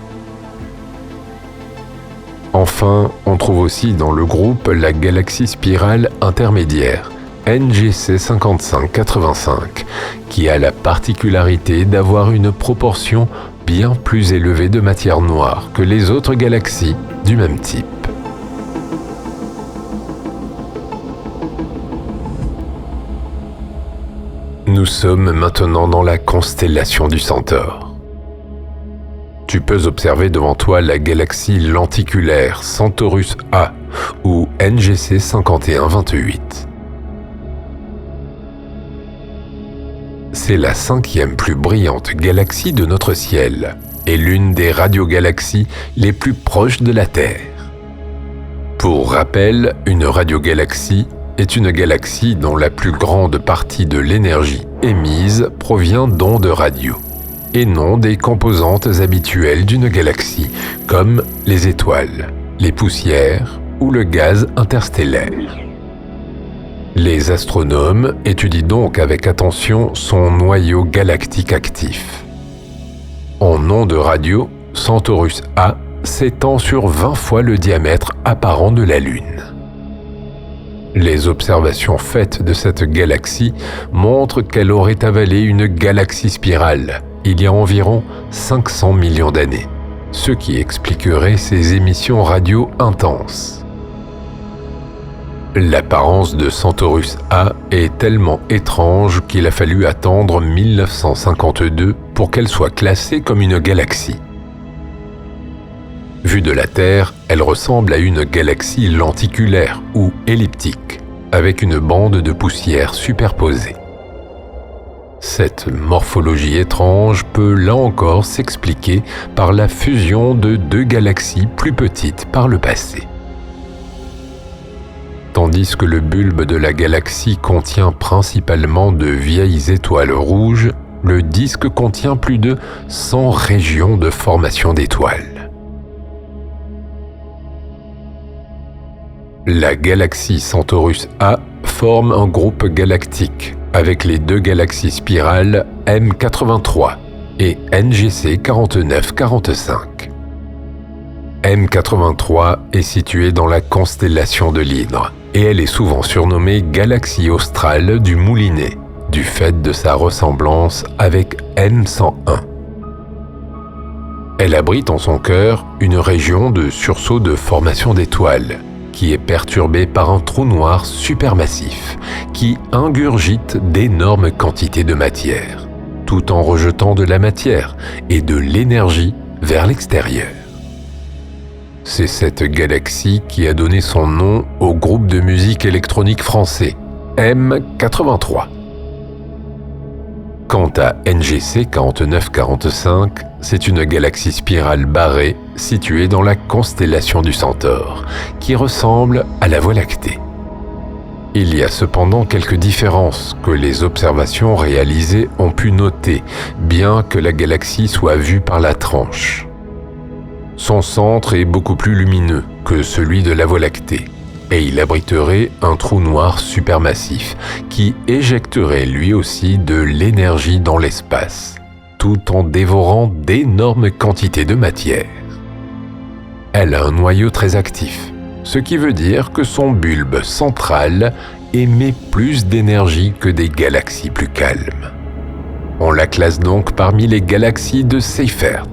Enfin, on trouve aussi dans le groupe la galaxie spirale intermédiaire, NGC 5585, qui a la particularité d'avoir une proportion bien plus élevée de matière noire que les autres galaxies du même type. Nous sommes maintenant dans la constellation du Centaure. Tu peux observer devant toi la galaxie lenticulaire Centaurus A ou NGC 5128. C'est la 5e plus brillante galaxie de notre ciel et l'une des radiogalaxies les plus proches de la Terre. Pour rappel, une radiogalaxie est une galaxie dont la plus grande partie de l'énergie émise provient d'ondes radio, et non des composantes habituelles d'une galaxie, comme les étoiles, les poussières ou le gaz interstellaire. Les astronomes étudient donc avec attention son noyau galactique actif. En ondes radio, Centaurus A s'étend sur 20 fois le diamètre apparent de la Lune. Les observations faites de cette galaxie montrent qu'elle aurait avalé une galaxie spirale il y a environ 500 millions d'années, ce qui expliquerait ses émissions radio intenses. L'apparence de Centaurus A est tellement étrange qu'il a fallu attendre 1952 pour qu'elle soit classée comme une galaxie. Vue de la Terre, elle ressemble à une galaxie lenticulaire ou elliptique, avec une bande de poussière superposée. Cette morphologie étrange peut là encore s'expliquer par la fusion de deux galaxies plus petites par le passé. Tandis que le bulbe de la galaxie contient principalement de vieilles étoiles rouges, le disque contient plus de 100 régions de formation d'étoiles. La galaxie Centaurus A forme un groupe galactique avec les deux galaxies spirales M83 et NGC 4945. M83 est située dans la constellation de l'Hydre et elle est souvent surnommée galaxie australe du Moulinet, du fait de sa ressemblance avec M101. Elle abrite en son cœur une région de sursaut de formation d'étoiles, qui est perturbée par un trou noir supermassif qui ingurgite d'énormes quantités de matière, tout en rejetant de la matière et de l'énergie vers l'extérieur. C'est cette galaxie qui a donné son nom au groupe de musique électronique français, M83. Quant à NGC 4945, c'est une galaxie spirale barrée située dans la constellation du Centaure, qui ressemble à la Voie lactée. Il y a cependant quelques différences que les observations réalisées ont pu noter, bien que la galaxie soit vue par la tranche. Son centre est beaucoup plus lumineux que celui de la Voie lactée, et il abriterait un trou noir supermassif qui éjecterait lui aussi de l'énergie dans l'espace, tout en dévorant d'énormes quantités de matière. Elle a un noyau très actif, ce qui veut dire que son bulbe central émet plus d'énergie que des galaxies plus calmes. On la classe donc parmi les galaxies de Seyfert.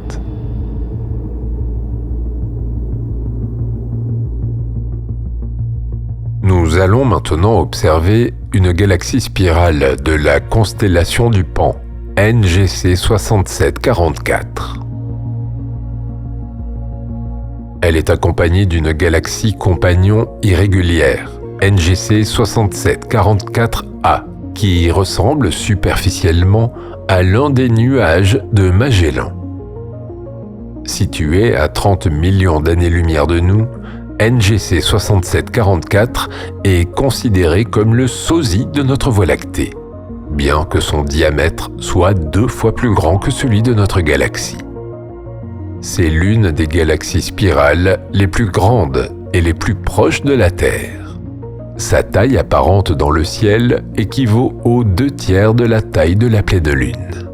Nous allons maintenant observer une galaxie spirale de la constellation du Pan, NGC 6744. Elle est accompagnée d'une galaxie compagnon irrégulière, NGC 6744A, qui ressemble superficiellement à l'un des nuages de Magellan. Située à 30 millions d'années-lumière de nous, NGC 6744 est considéré comme le sosie de notre Voie lactée, bien que son diamètre soit 2 fois plus grand que celui de notre galaxie. C'est l'une des galaxies spirales les plus grandes et les plus proches de la Terre. Sa taille apparente dans le ciel équivaut aux 2/3 de la taille de la pleine Lune.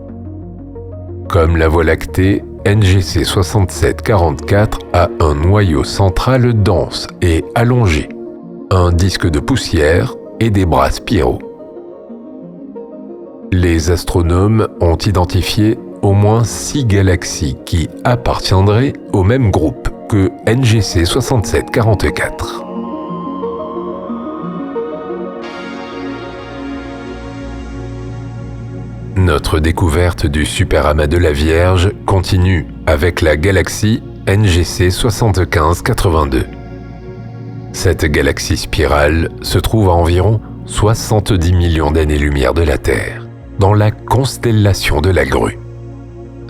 Comme la Voie lactée, NGC 6744 a un noyau central dense et allongé, un disque de poussière et des bras spiraux. Les astronomes ont identifié au moins 6 galaxies qui appartiendraient au même groupe que NGC 6744. Notre découverte du superamas de la Vierge continue avec la galaxie NGC 7582. Cette galaxie spirale se trouve à environ 70 millions d'années-lumière de la Terre, dans la constellation de la Grue.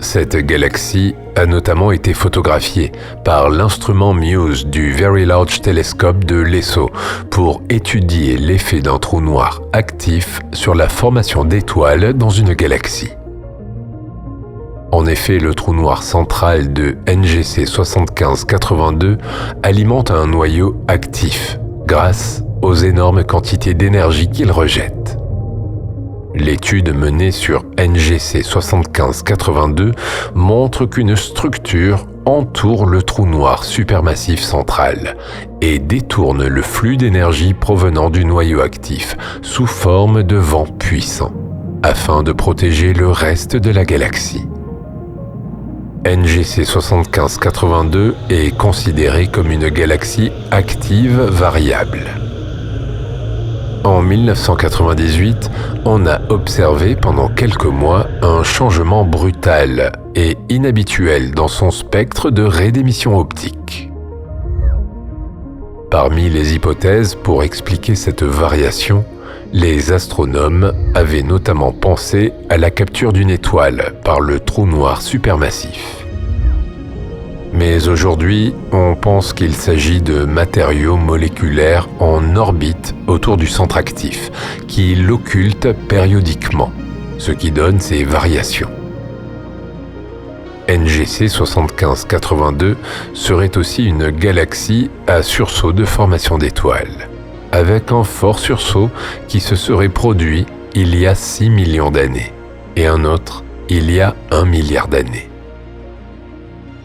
Cette galaxie a notamment été photographiée par l'instrument MUSE du Very Large Telescope de l'ESO pour étudier l'effet d'un trou noir actif sur la formation d'étoiles dans une galaxie. En effet, le trou noir central de NGC 7582 alimente un noyau actif grâce aux énormes quantités d'énergie qu'il rejette. L'étude menée sur NGC 7582 montre qu'une structure entoure le trou noir supermassif central et détourne le flux d'énergie provenant du noyau actif sous forme de vent puissant, afin de protéger le reste de la galaxie. NGC 7582 est considérée comme une galaxie active variable. En 1998, on a observé pendant quelques mois un changement brutal et inhabituel dans son spectre de rays d'émission optique. Parmi les hypothèses pour expliquer cette variation, les astronomes avaient notamment pensé à la capture d'une étoile par le trou noir supermassif. Mais aujourd'hui, on pense qu'il s'agit de matériaux moléculaires en orbite autour du centre actif, qui l'occultent périodiquement, ce qui donne ces variations. NGC 7582 serait aussi une galaxie à sursaut de formation d'étoiles, avec un fort sursaut qui se serait produit il y a 6 millions d'années, et un autre il y a 1 milliard d'années.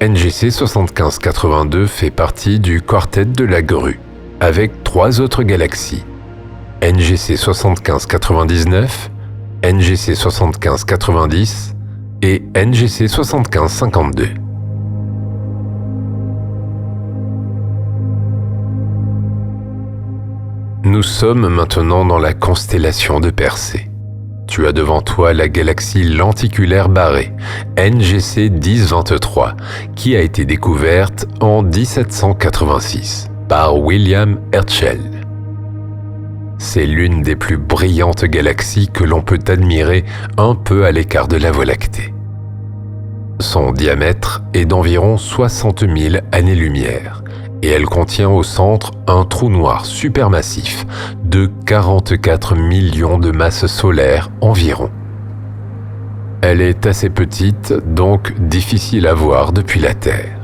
NGC 7582 fait partie du quartet de la Grue, avec 3 autres galaxies, NGC 7599, NGC 7590 et NGC 7552. Nous sommes maintenant dans la constellation de Persée. Tu as devant toi la galaxie lenticulaire barrée, NGC 1023, qui a été découverte en 1786 par William Herschel. C'est l'une des plus brillantes galaxies que l'on peut admirer un peu à l'écart de la Voie lactée. Son diamètre est d'environ 60 000 années-lumière et elle contient au centre un trou noir supermassif de 44 millions de masses solaires environ. Elle est assez petite, donc difficile à voir depuis la Terre.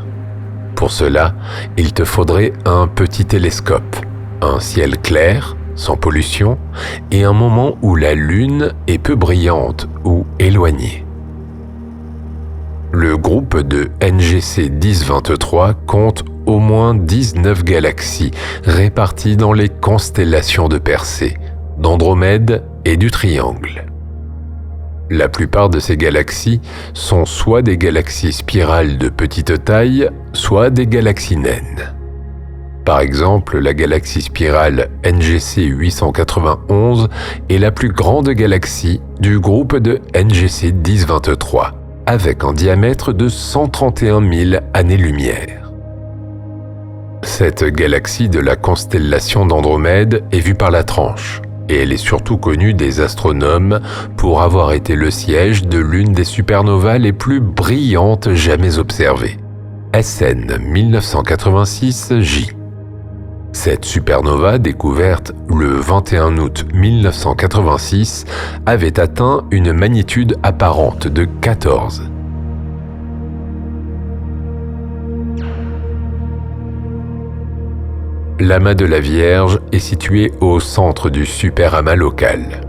Pour cela, il te faudrait un petit télescope, un ciel clair, sans pollution, et un moment où la Lune est peu brillante ou éloignée. Le groupe de NGC 1023 compte au moins 19 galaxies réparties dans les constellations de Persée, d'Andromède et du Triangle. La plupart de ces galaxies sont soit des galaxies spirales de petite taille, soit des galaxies naines. Par exemple, la galaxie spirale NGC 891 est la plus grande galaxie du groupe de NGC 1023, avec un diamètre de 131 000 années-lumière. Cette galaxie de la constellation d'Andromède est vue par la tranche, et elle est surtout connue des astronomes pour avoir été le siège de l'une des supernovas les plus brillantes jamais observées, SN 1986 J. Cette supernova, découverte le 21 août 1986, avait atteint une magnitude apparente de 14. L'amas de la Vierge est situé au centre du superamas local.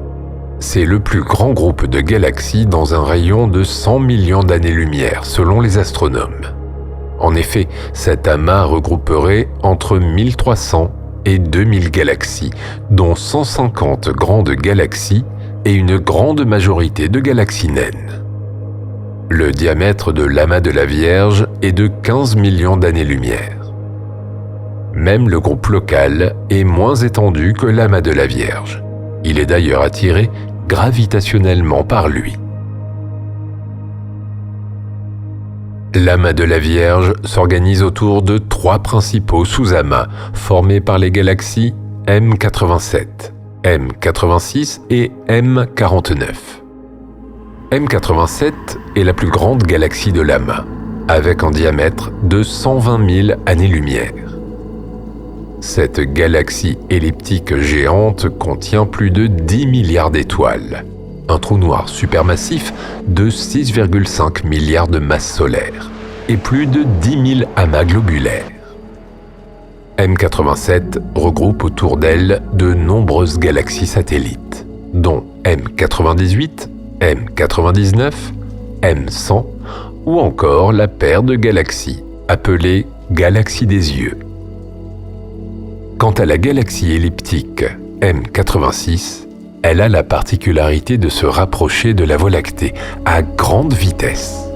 C'est le plus grand groupe de galaxies dans un rayon de 100 millions d'années-lumière, selon les astronomes. En effet, cet amas regrouperait entre 1300 et 2000 galaxies, dont 150 grandes galaxies et une grande majorité de galaxies naines. Le diamètre de l'amas de la Vierge est de 15 millions d'années-lumière. Même le groupe local est moins étendu que l'amas de la Vierge. Il est d'ailleurs attiré gravitationnellement par lui. L'amas de la Vierge s'organise autour de 3 principaux sous-amas formés par les galaxies M87, M86 et M49. M87 est la plus grande galaxie de l'amas, avec un diamètre de 120 000 années-lumière. Cette galaxie elliptique géante contient plus de 10 milliards d'étoiles, un trou noir supermassif de 6,5 milliards de masses solaires et plus de 10 000 amas globulaires. M87 regroupe autour d'elle de nombreuses galaxies satellites, dont M98, M99, M100 ou encore la paire de galaxies, appelée Galaxie des yeux. Quant à la galaxie elliptique M86, elle a la particularité de se rapprocher de la Voie lactée à grande vitesse.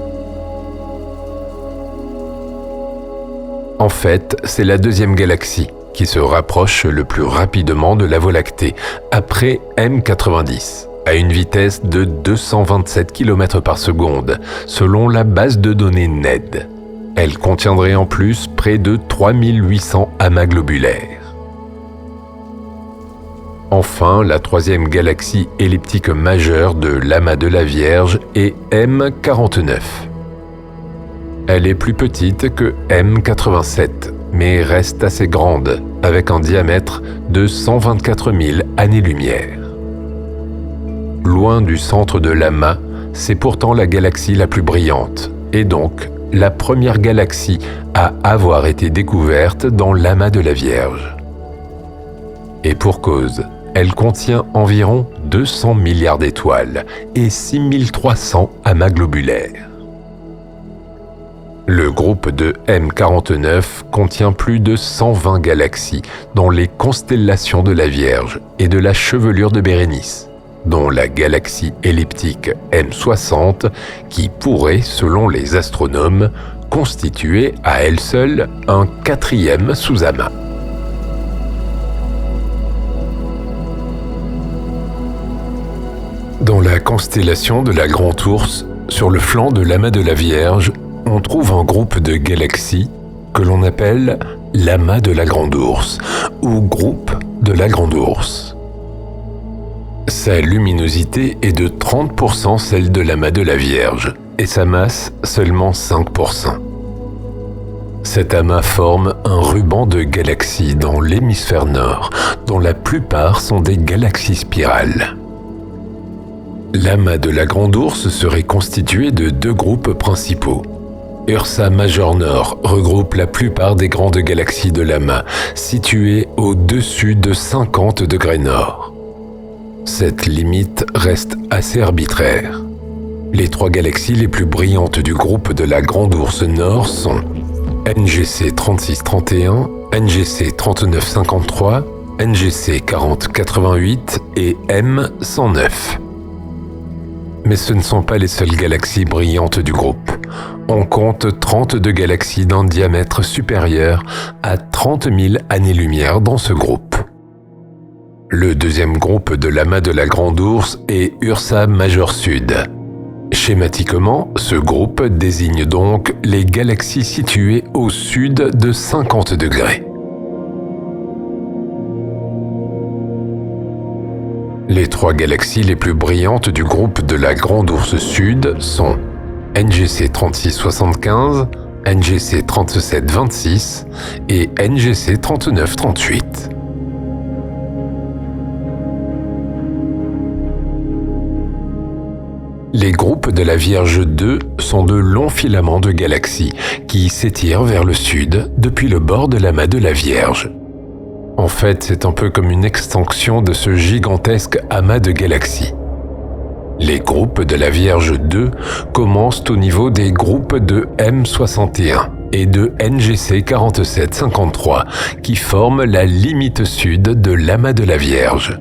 En fait, c'est la deuxième galaxie qui se rapproche le plus rapidement de la Voie lactée, après M90, à une vitesse de 227 km par seconde, selon la base de données NED. Elle contiendrait en plus près de 3800 amas globulaires. Enfin, la troisième galaxie elliptique majeure de l'amas de la Vierge est M49. Elle est plus petite que M87, mais reste assez grande, avec un diamètre de 124 000 années-lumière. Loin du centre de l'amas, c'est pourtant la galaxie la plus brillante, et donc la première galaxie à avoir été découverte dans l'amas de la Vierge. Et pour cause, elle contient environ 200 milliards d'étoiles et 6300 amas globulaires. Le groupe de M49 contient plus de 120 galaxies, dont les constellations de la Vierge et de la chevelure de Bérénice, dont la galaxie elliptique M60, qui pourrait, selon les astronomes, constituer à elle seule un 4e sous-amas. Dans la constellation de la Grande Ourse, sur le flanc de l'amas de la Vierge, on trouve un groupe de galaxies que l'on appelle l'amas de la Grande Ourse ou groupe de la Grande Ourse. Sa luminosité est de 30% celle de l'amas de la Vierge et sa masse seulement 5%. Cet amas forme un ruban de galaxies dans l'hémisphère nord, dont la plupart sont des galaxies spirales. L'amas de la Grande Ourse serait constitué de 2 groupes principaux. Ursa Major Nord regroupe la plupart des grandes galaxies de l'amas, situées au-dessus de 50 degrés nord. Cette limite reste assez arbitraire. Les 3 galaxies les plus brillantes du groupe de la Grande Ourse Nord sont NGC 3631, NGC 3953, NGC 4088 et M109. Mais ce ne sont pas les seules galaxies brillantes du groupe. On compte 32 galaxies d'un diamètre supérieur à 30 000 années-lumière dans ce groupe. Le deuxième groupe de l'amas de la Grande Ourse est Ursa Major Sud. Schématiquement, ce groupe désigne donc les galaxies situées au sud de 50 degrés. Les 3 galaxies les plus brillantes du groupe de la Grande Ourse Sud sont NGC 3675, NGC 3726 et NGC 3938. Les groupes de la Vierge 2 sont de longs filaments de galaxies qui s'étirent vers le sud depuis le bord de l'amas de la Vierge. En fait, c'est un peu comme une extension de ce gigantesque amas de galaxies. Les groupes de la Vierge 2 commencent au niveau des groupes de M61 et de NGC 4753 qui forment la limite sud de l'amas de la Vierge.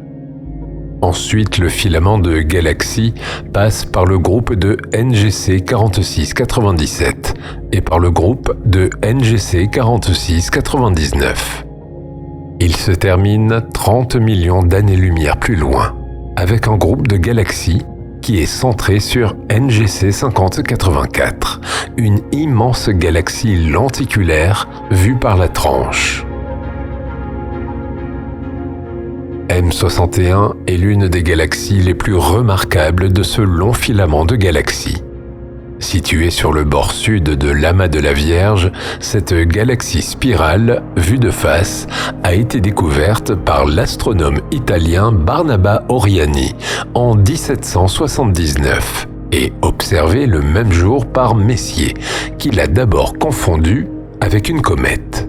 Ensuite, le filament de galaxies passe par le groupe de NGC 4697 et par le groupe de NGC 4699. Il se termine 30 millions d'années-lumière plus loin, avec un groupe de galaxies qui est centré sur NGC 5084, une immense galaxie lenticulaire vue par la tranche. M61 est l'une des galaxies les plus remarquables de ce long filament de galaxies. Située sur le bord sud de l'amas de la Vierge, cette galaxie spirale, vue de face, a été découverte par l'astronome italien Barnaba Oriani en 1779 et observée le même jour par Messier, qui l'a d'abord confondue avec une comète.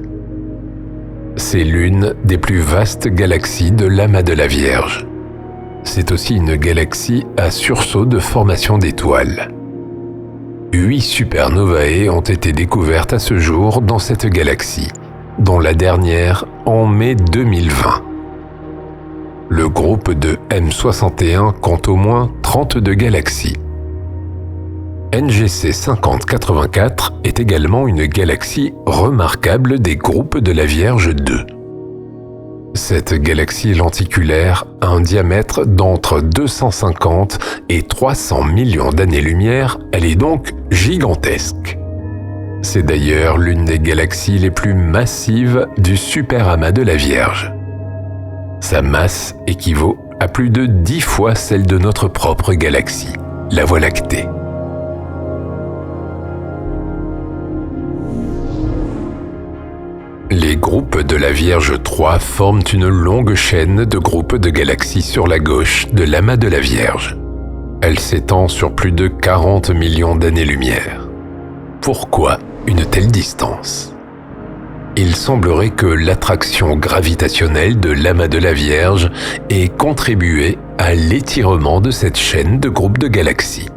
C'est l'une des plus vastes galaxies de l'amas de la Vierge. C'est aussi une galaxie à sursaut de formation d'étoiles. 8 supernovae ont été découvertes à ce jour dans cette galaxie, dont la dernière en mai 2020. Le groupe de M61 compte au moins 32 galaxies. NGC 5084 est également une galaxie remarquable des groupes de la Vierge 2. Cette galaxie lenticulaire a un diamètre d'entre 250 et 300 millions d'années-lumière, elle est donc gigantesque. C'est d'ailleurs l'une des galaxies les plus massives du superamas de la Vierge. Sa masse équivaut à plus de 10 fois celle de notre propre galaxie, la Voie lactée. Les groupes de la Vierge 3 forment une longue chaîne de groupes de galaxies sur la gauche de l'amas de la Vierge. Elle s'étend sur plus de 40 millions d'années-lumière. Pourquoi une telle distance ? Il semblerait que l'attraction gravitationnelle de l'amas de la Vierge ait contribué à l'étirement de cette chaîne de groupes de galaxies.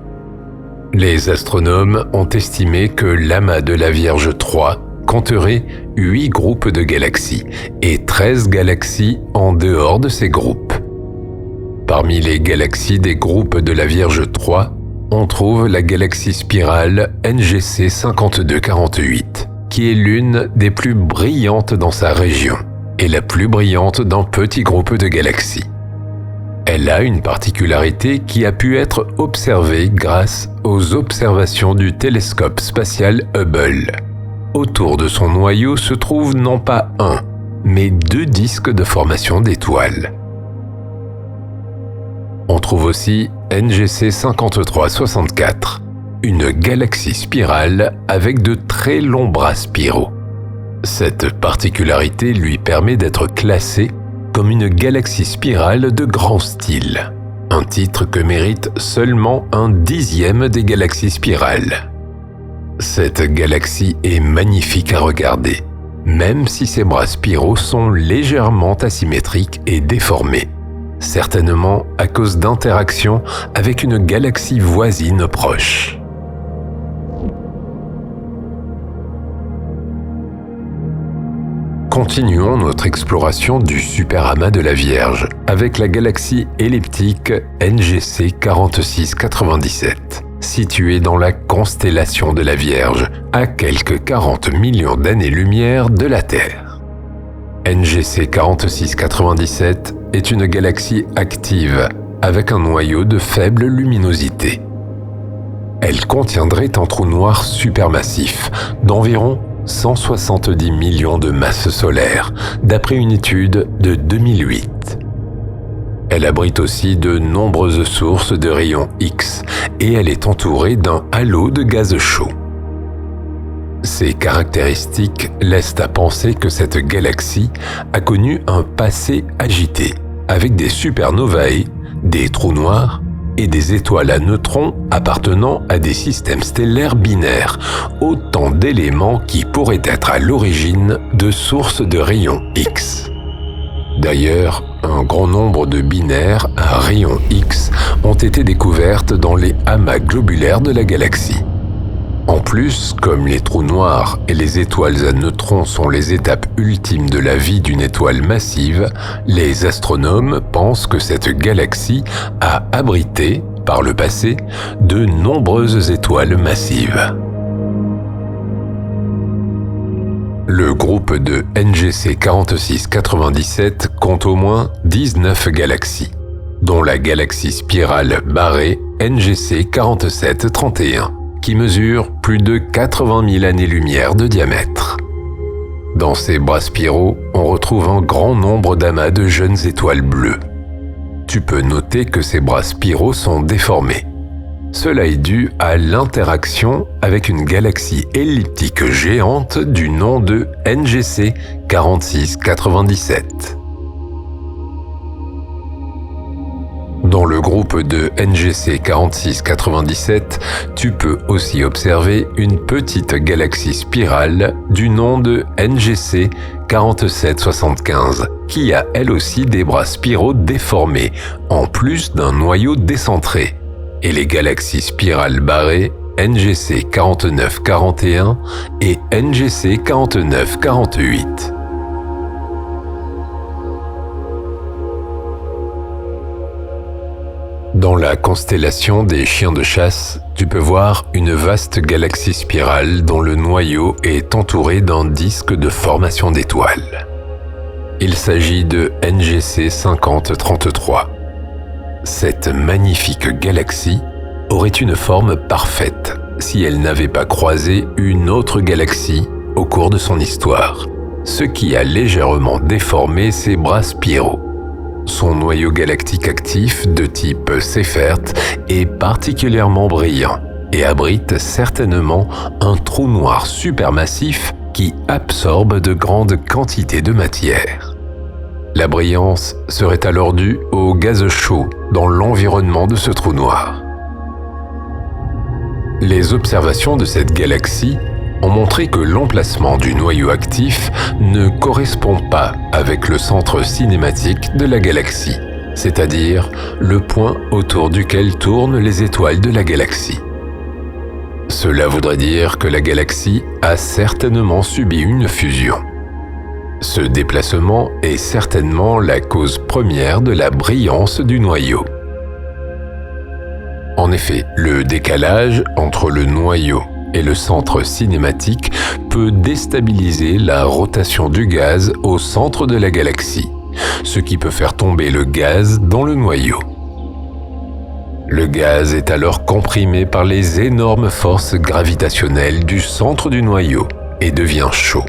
Les astronomes ont estimé que l'amas de la Vierge 3 compterait 8 groupes de galaxies et 13 galaxies en dehors de ces groupes. Parmi les galaxies des groupes de la Vierge 3, on trouve la galaxie spirale NGC 5248, qui est l'une des plus brillantes dans sa région et la plus brillante d'un petit groupe de galaxies. Elle a une particularité qui a pu être observée grâce aux observations du télescope spatial Hubble. Autour de son noyau se trouvent non pas un, mais 2 disques de formation d'étoiles. On trouve aussi NGC 5364, une galaxie spirale avec de très longs bras spiraux. Cette particularité lui permet d'être classée comme une galaxie spirale de grand style, un titre que mérite seulement un 10e des galaxies spirales. Cette galaxie est magnifique à regarder, même si ses bras spiraux sont légèrement asymétriques et déformés, certainement à cause d'interactions avec une galaxie voisine proche. Continuons notre exploration du superamas de la Vierge avec la galaxie elliptique NGC 4697. Située dans la constellation de la Vierge, à quelques 40 millions d'années-lumière de la Terre. NGC 4697 est une galaxie active, avec un noyau de faible luminosité. Elle contiendrait un trou noir supermassif, d'environ 170 millions de masses solaires, d'après une étude de 2008. Elle abrite aussi de nombreuses sources de rayons X et elle est entourée d'un halo de gaz chaud. Ces caractéristiques laissent à penser que cette galaxie a connu un passé agité, avec des supernovae, des trous noirs et des étoiles à neutrons appartenant à des systèmes stellaires binaires, autant d'éléments qui pourraient être à l'origine de sources de rayons X. D'ailleurs, un grand nombre de binaires à rayons X ont été découvertes dans les amas globulaires de la galaxie. En plus, comme les trous noirs et les étoiles à neutrons sont les étapes ultimes de la vie d'une étoile massive, les astronomes pensent que cette galaxie a abrité, par le passé, de nombreuses étoiles massives. Le groupe de NGC 4697 compte au moins 19 galaxies, dont la galaxie spirale barrée NGC 4731. Qui mesure plus de 80 000 années-lumière de diamètre. Dans ces bras spiraux, on retrouve un grand nombre d'amas de jeunes étoiles bleues. Tu peux noter que ces bras spiraux sont déformés. Cela est dû à l'interaction avec une galaxie elliptique géante du nom de NGC 4697. Dans le groupe de NGC 4697, tu peux aussi observer une petite galaxie spirale du nom de NGC 4775, qui a elle aussi des bras spiraux déformés, en plus d'un noyau décentré, et les galaxies spirales barrées NGC 4941 et NGC 4948. Dans la constellation des chiens de chasse, tu peux voir une vaste galaxie spirale dont le noyau est entouré d'un disque de formation d'étoiles. Il s'agit de NGC 5033. Cette magnifique galaxie aurait une forme parfaite si elle n'avait pas croisé une autre galaxie au cours de son histoire, ce qui a légèrement déformé ses bras spiraux. Son noyau galactique actif de type Seyfert est particulièrement brillant et abrite certainement un trou noir supermassif qui absorbe de grandes quantités de matière. La brillance serait alors due au gaz chaud dans l'environnement de ce trou noir. Les observations de cette galaxie ont montré que l'emplacement du noyau actif ne correspond pas avec le centre cinématique de la galaxie, c'est-à-dire le point autour duquel tournent les étoiles de la galaxie. Cela voudrait dire que la galaxie a certainement subi une fusion. Ce déplacement est certainement la cause première de la brillance du noyau. En effet, le décalage entre le noyau et le centre cinématique peut déstabiliser la rotation du gaz au centre de la galaxie, ce qui peut faire tomber le gaz dans le noyau. Le gaz est alors comprimé par les énormes forces gravitationnelles du centre du noyau et devient chaud.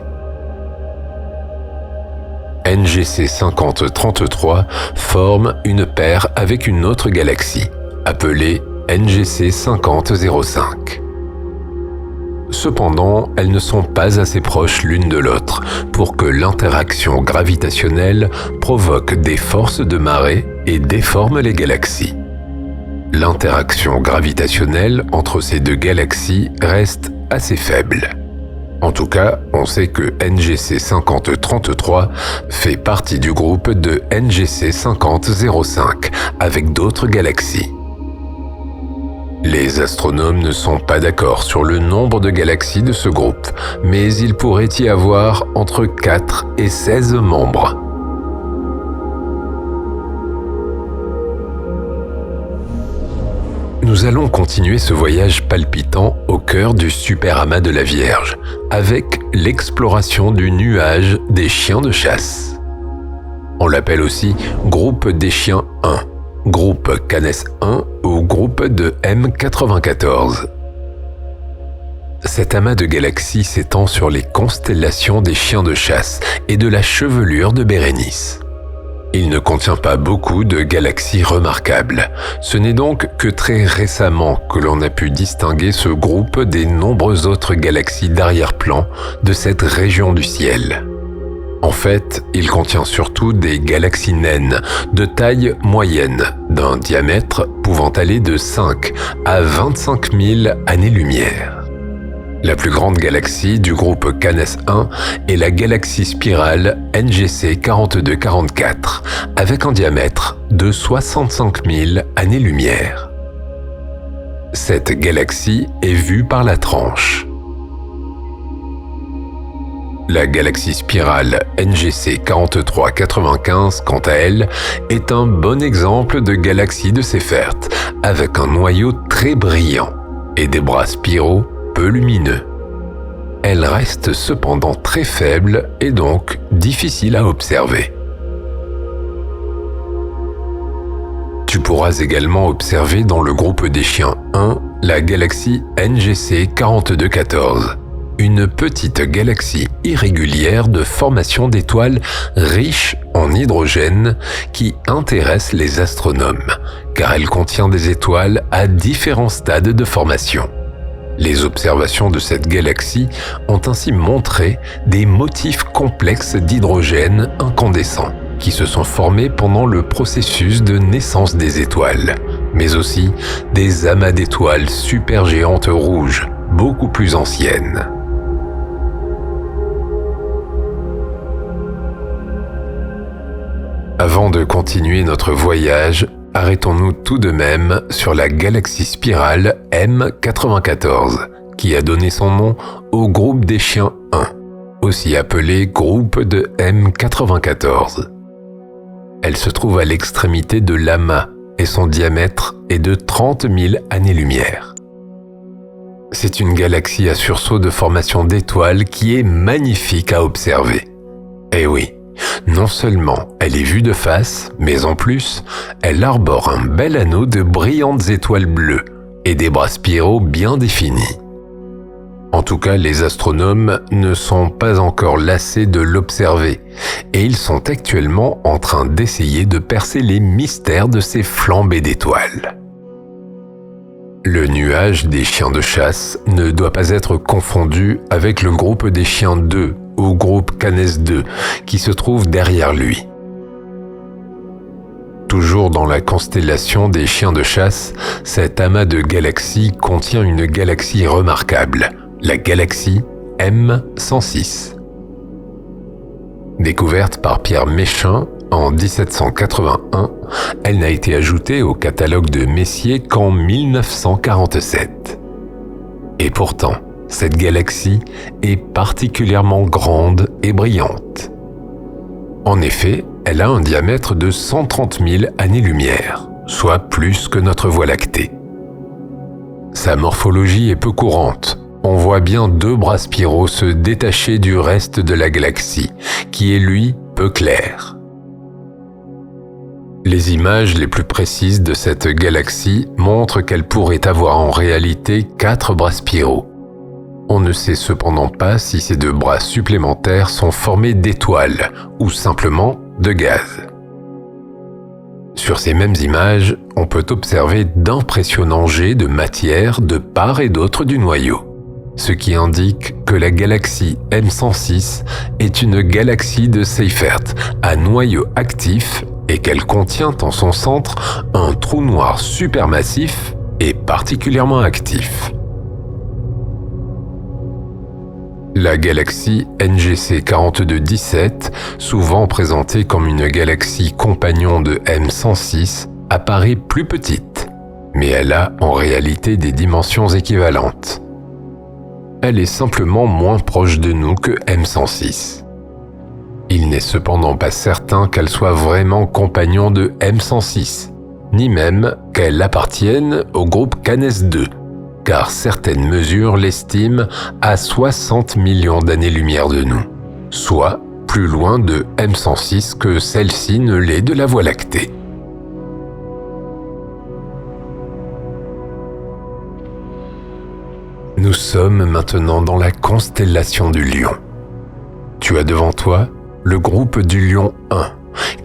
NGC 5033 forme une paire avec une autre galaxie, appelée NGC 5005. Cependant, elles ne sont pas assez proches l'une de l'autre pour que l'interaction gravitationnelle provoque des forces de marée et déforme les galaxies. L'interaction gravitationnelle entre ces deux galaxies reste assez faible. En tout cas, on sait que NGC 5033 fait partie du groupe de NGC 5005 avec d'autres galaxies. Les astronomes ne sont pas d'accord sur le nombre de galaxies de ce groupe, mais il pourrait y avoir entre 4 et 16 membres. Nous allons continuer ce voyage palpitant au cœur du superamas de la Vierge, avec l'exploration du nuage des chiens de chasse. On l'appelle aussi groupe des chiens 1. Groupe Canes 1 ou groupe de M94. Cet amas de galaxies s'étend sur les constellations des chiens de chasse et de la chevelure de Bérénice. Il ne contient pas beaucoup de galaxies remarquables. Ce n'est donc que très récemment que l'on a pu distinguer ce groupe des nombreuses autres galaxies d'arrière-plan de cette région du ciel. En fait, il contient surtout des galaxies naines de taille moyenne, d'un diamètre pouvant aller de 5 à 25 000 années-lumière. La plus grande galaxie du groupe Canes 1 est la galaxie spirale NGC 4244, avec un diamètre de 65 000 années-lumière. Cette galaxie est vue par la tranche. La galaxie spirale NGC 4395, quant à elle, est un bon exemple de galaxie de Seyfert, avec un noyau très brillant et des bras spiraux peu lumineux. Elle reste cependant très faible et donc difficile à observer. Tu pourras également observer dans le groupe des chiens 1 la galaxie NGC 4214, une petite galaxie irrégulière de formation d'étoiles riches en hydrogène qui intéresse les astronomes, car elle contient des étoiles à différents stades de formation. Les observations de cette galaxie ont ainsi montré des motifs complexes d'hydrogène incandescent qui se sont formés pendant le processus de naissance des étoiles, mais aussi des amas d'étoiles supergéantes rouges, beaucoup plus anciennes. Avant de continuer notre voyage, arrêtons-nous tout de même sur la galaxie spirale M94, qui a donné son nom au groupe des chiens 1, aussi appelé groupe de M94. Elle se trouve à l'extrémité de l'amas et son diamètre est de 30 000 années-lumière. C'est une galaxie à sursaut de formation d'étoiles qui est magnifique à observer. Eh oui, non seulement elle est vue de face, mais en plus, elle arbore un bel anneau de brillantes étoiles bleues et des bras spiraux bien définis. En tout cas, les astronomes ne sont pas encore lassés de l'observer et ils sont actuellement en train d'essayer de percer les mystères de ces flambées d'étoiles. Le nuage des chiens de chasse ne doit pas être confondu avec le groupe des chiens 2 ou groupe Canes 2 qui se trouve derrière lui. Toujours dans la constellation des chiens de chasse, cet amas de galaxies contient une galaxie remarquable, la galaxie M106. Découverte par Pierre Méchain en 1781, elle n'a été ajoutée au catalogue de Messier qu'en 1947. Et pourtant, cette galaxie est particulièrement grande et brillante. En effet, elle a un diamètre de 130 000 années-lumière, soit plus que notre Voie lactée. Sa morphologie est peu courante. On voit bien 2 bras spiraux se détacher du reste de la galaxie, qui est lui peu clair. Les images les plus précises de cette galaxie montrent qu'elle pourrait avoir en réalité 4 bras spiraux. On ne sait cependant pas si ces 2 bras supplémentaires sont formés d'étoiles ou simplement de gaz. Sur ces mêmes images, on peut observer d'impressionnants jets de matière de part et d'autre du noyau, ce qui indique que la galaxie M106 est une galaxie de Seyfert à noyau actif et qu'elle contient en son centre un trou noir supermassif et particulièrement actif. La galaxie NGC 4217, souvent présentée comme une galaxie compagnon de M106, apparaît plus petite, mais elle a en réalité des dimensions équivalentes. Elle est simplement moins proche de nous que M106. Il n'est cependant pas certain qu'elle soit vraiment compagnon de M106, ni même qu'elle appartienne au groupe Canes 2, car certaines mesures l'estiment à 60 millions d'années-lumière de nous, soit plus loin de M106 que celle-ci ne l'est de la Voie lactée. Nous sommes maintenant dans la constellation du Lion. Tu as devant toi le groupe du Lion 1,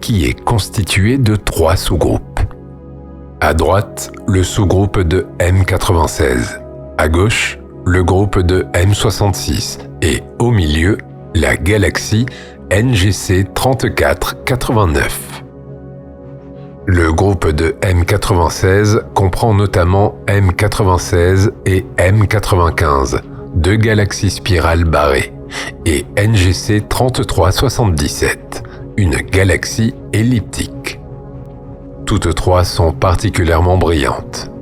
qui est constitué de 3 sous-groupes. À droite, le sous-groupe de M96. À gauche, le groupe de M66. Et au milieu, la galaxie NGC 3489. Le groupe de M96 comprend notamment M96 et M95, 2 galaxies spirales barrées, et NGC 3377, une galaxie elliptique. Toutes 3 sont particulièrement brillantes.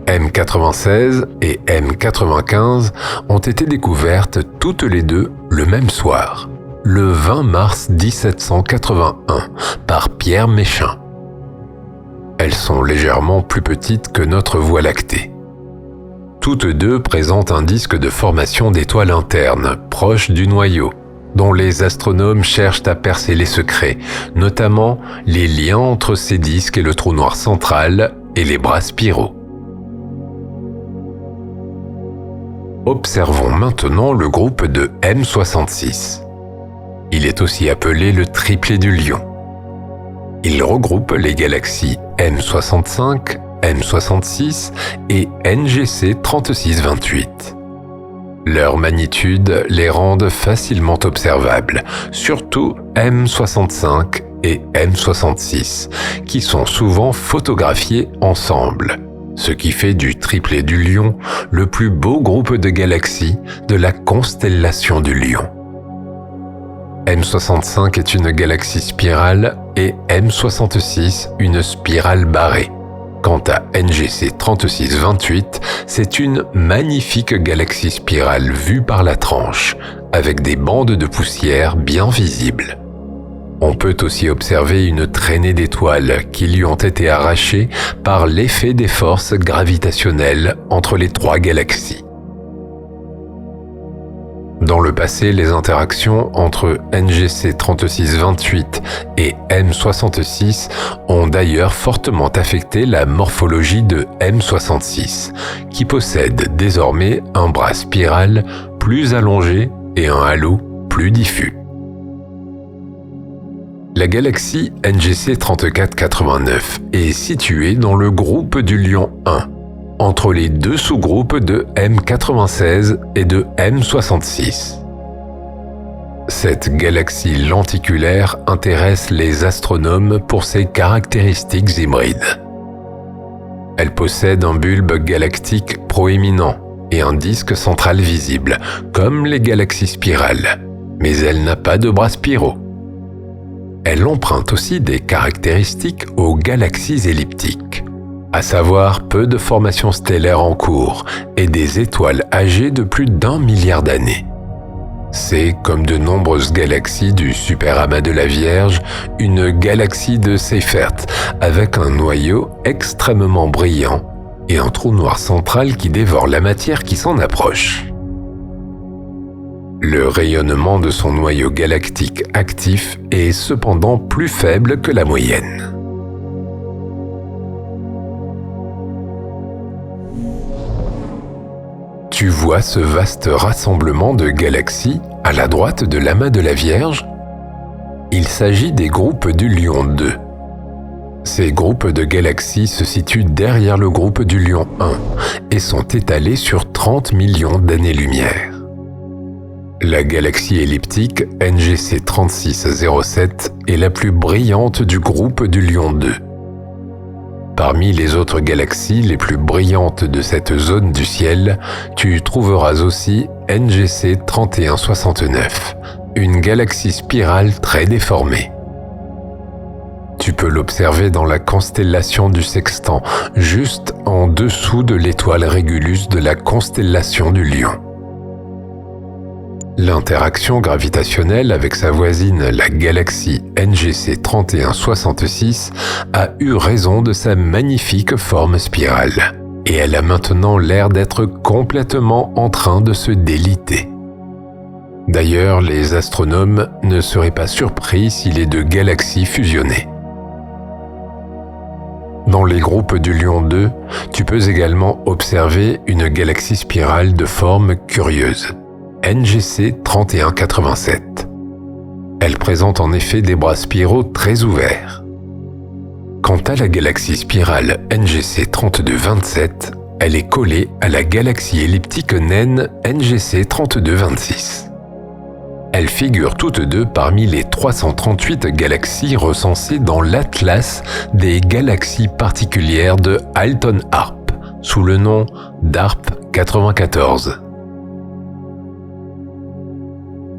M96 et M95 ont été découvertes toutes les deux le même soir, le 20 mars 1781, par Pierre Méchain. Elles sont légèrement plus petites que notre Voie lactée. Toutes deux présentent un disque de formation d'étoiles internes, proche du noyau, dont les astronomes cherchent à percer les secrets, notamment les liens entre ces disques et le trou noir central et les bras spiraux. Observons maintenant le groupe de M66. Il est aussi appelé le triplet du Lion. Il regroupe les galaxies M65, M66 et NGC 3628. Leur magnitude les rendent facilement observables, surtout M65 et M66, qui sont souvent photographiés ensemble, ce qui fait du triplet du Lion le plus beau groupe de galaxies de la constellation du Lion. M65 est une galaxie spirale et M66 une spirale barrée. Quant à NGC 3628, c'est une magnifique galaxie spirale vue par la tranche, avec des bandes de poussière bien visibles. On peut aussi observer une traînée d'étoiles qui lui ont été arrachées par l'effet des forces gravitationnelles entre les 3 galaxies. Dans le passé, les interactions entre NGC 3628 et M66 ont d'ailleurs fortement affecté la morphologie de M66, qui possède désormais un bras spiral plus allongé et un halo plus diffus. La galaxie NGC 3489 est située dans le groupe du Lion 1, entre les 2 sous-groupes de M96 et de M66. Cette galaxie lenticulaire intéresse les astronomes pour ses caractéristiques hybrides. Elle possède un bulbe galactique proéminent et un disque central visible, comme les galaxies spirales, mais elle n'a pas de bras spiraux. Elle emprunte aussi des caractéristiques aux galaxies elliptiques, à savoir peu de formations stellaires en cours et des étoiles âgées de plus d'1 milliard d'années. C'est, comme de nombreuses galaxies du superamas de la Vierge, une galaxie de Seyfert avec un noyau extrêmement brillant et un trou noir central qui dévore la matière qui s'en approche. Le rayonnement de son noyau galactique actif est cependant plus faible que la moyenne. Tu vois ce vaste rassemblement de galaxies à la droite de l'amas de la Vierge ? Il s'agit des groupes du Lion 2. Ces groupes de galaxies se situent derrière le groupe du Lion 1 et sont étalés sur 30 millions d'années-lumière. La galaxie elliptique NGC 3607 est la plus brillante du groupe du Lion 2. Parmi les autres galaxies les plus brillantes de cette zone du ciel, tu trouveras aussi NGC 3169, une galaxie spirale très déformée. Tu peux l'observer dans la constellation du Sextant, juste en dessous de l'étoile Régulus de la constellation du Lion. L'interaction gravitationnelle avec sa voisine, la galaxie NGC 3166, a eu raison de sa magnifique forme spirale, et elle a maintenant l'air d'être complètement en train de se déliter. D'ailleurs, les astronomes ne seraient pas surpris si les 2 galaxies fusionnaient. Dans les groupes du Lion 2, tu peux également observer une galaxie spirale de forme curieuse, NGC 3187. Elle présente en effet des bras spiraux très ouverts. Quant à la galaxie spirale NGC 3227, elle est collée à la galaxie elliptique naine NGC 3226. Elles figurent toutes deux parmi les 338 galaxies recensées dans l'Atlas des galaxies particulières de Alton Harp, sous le nom d'Harp 94.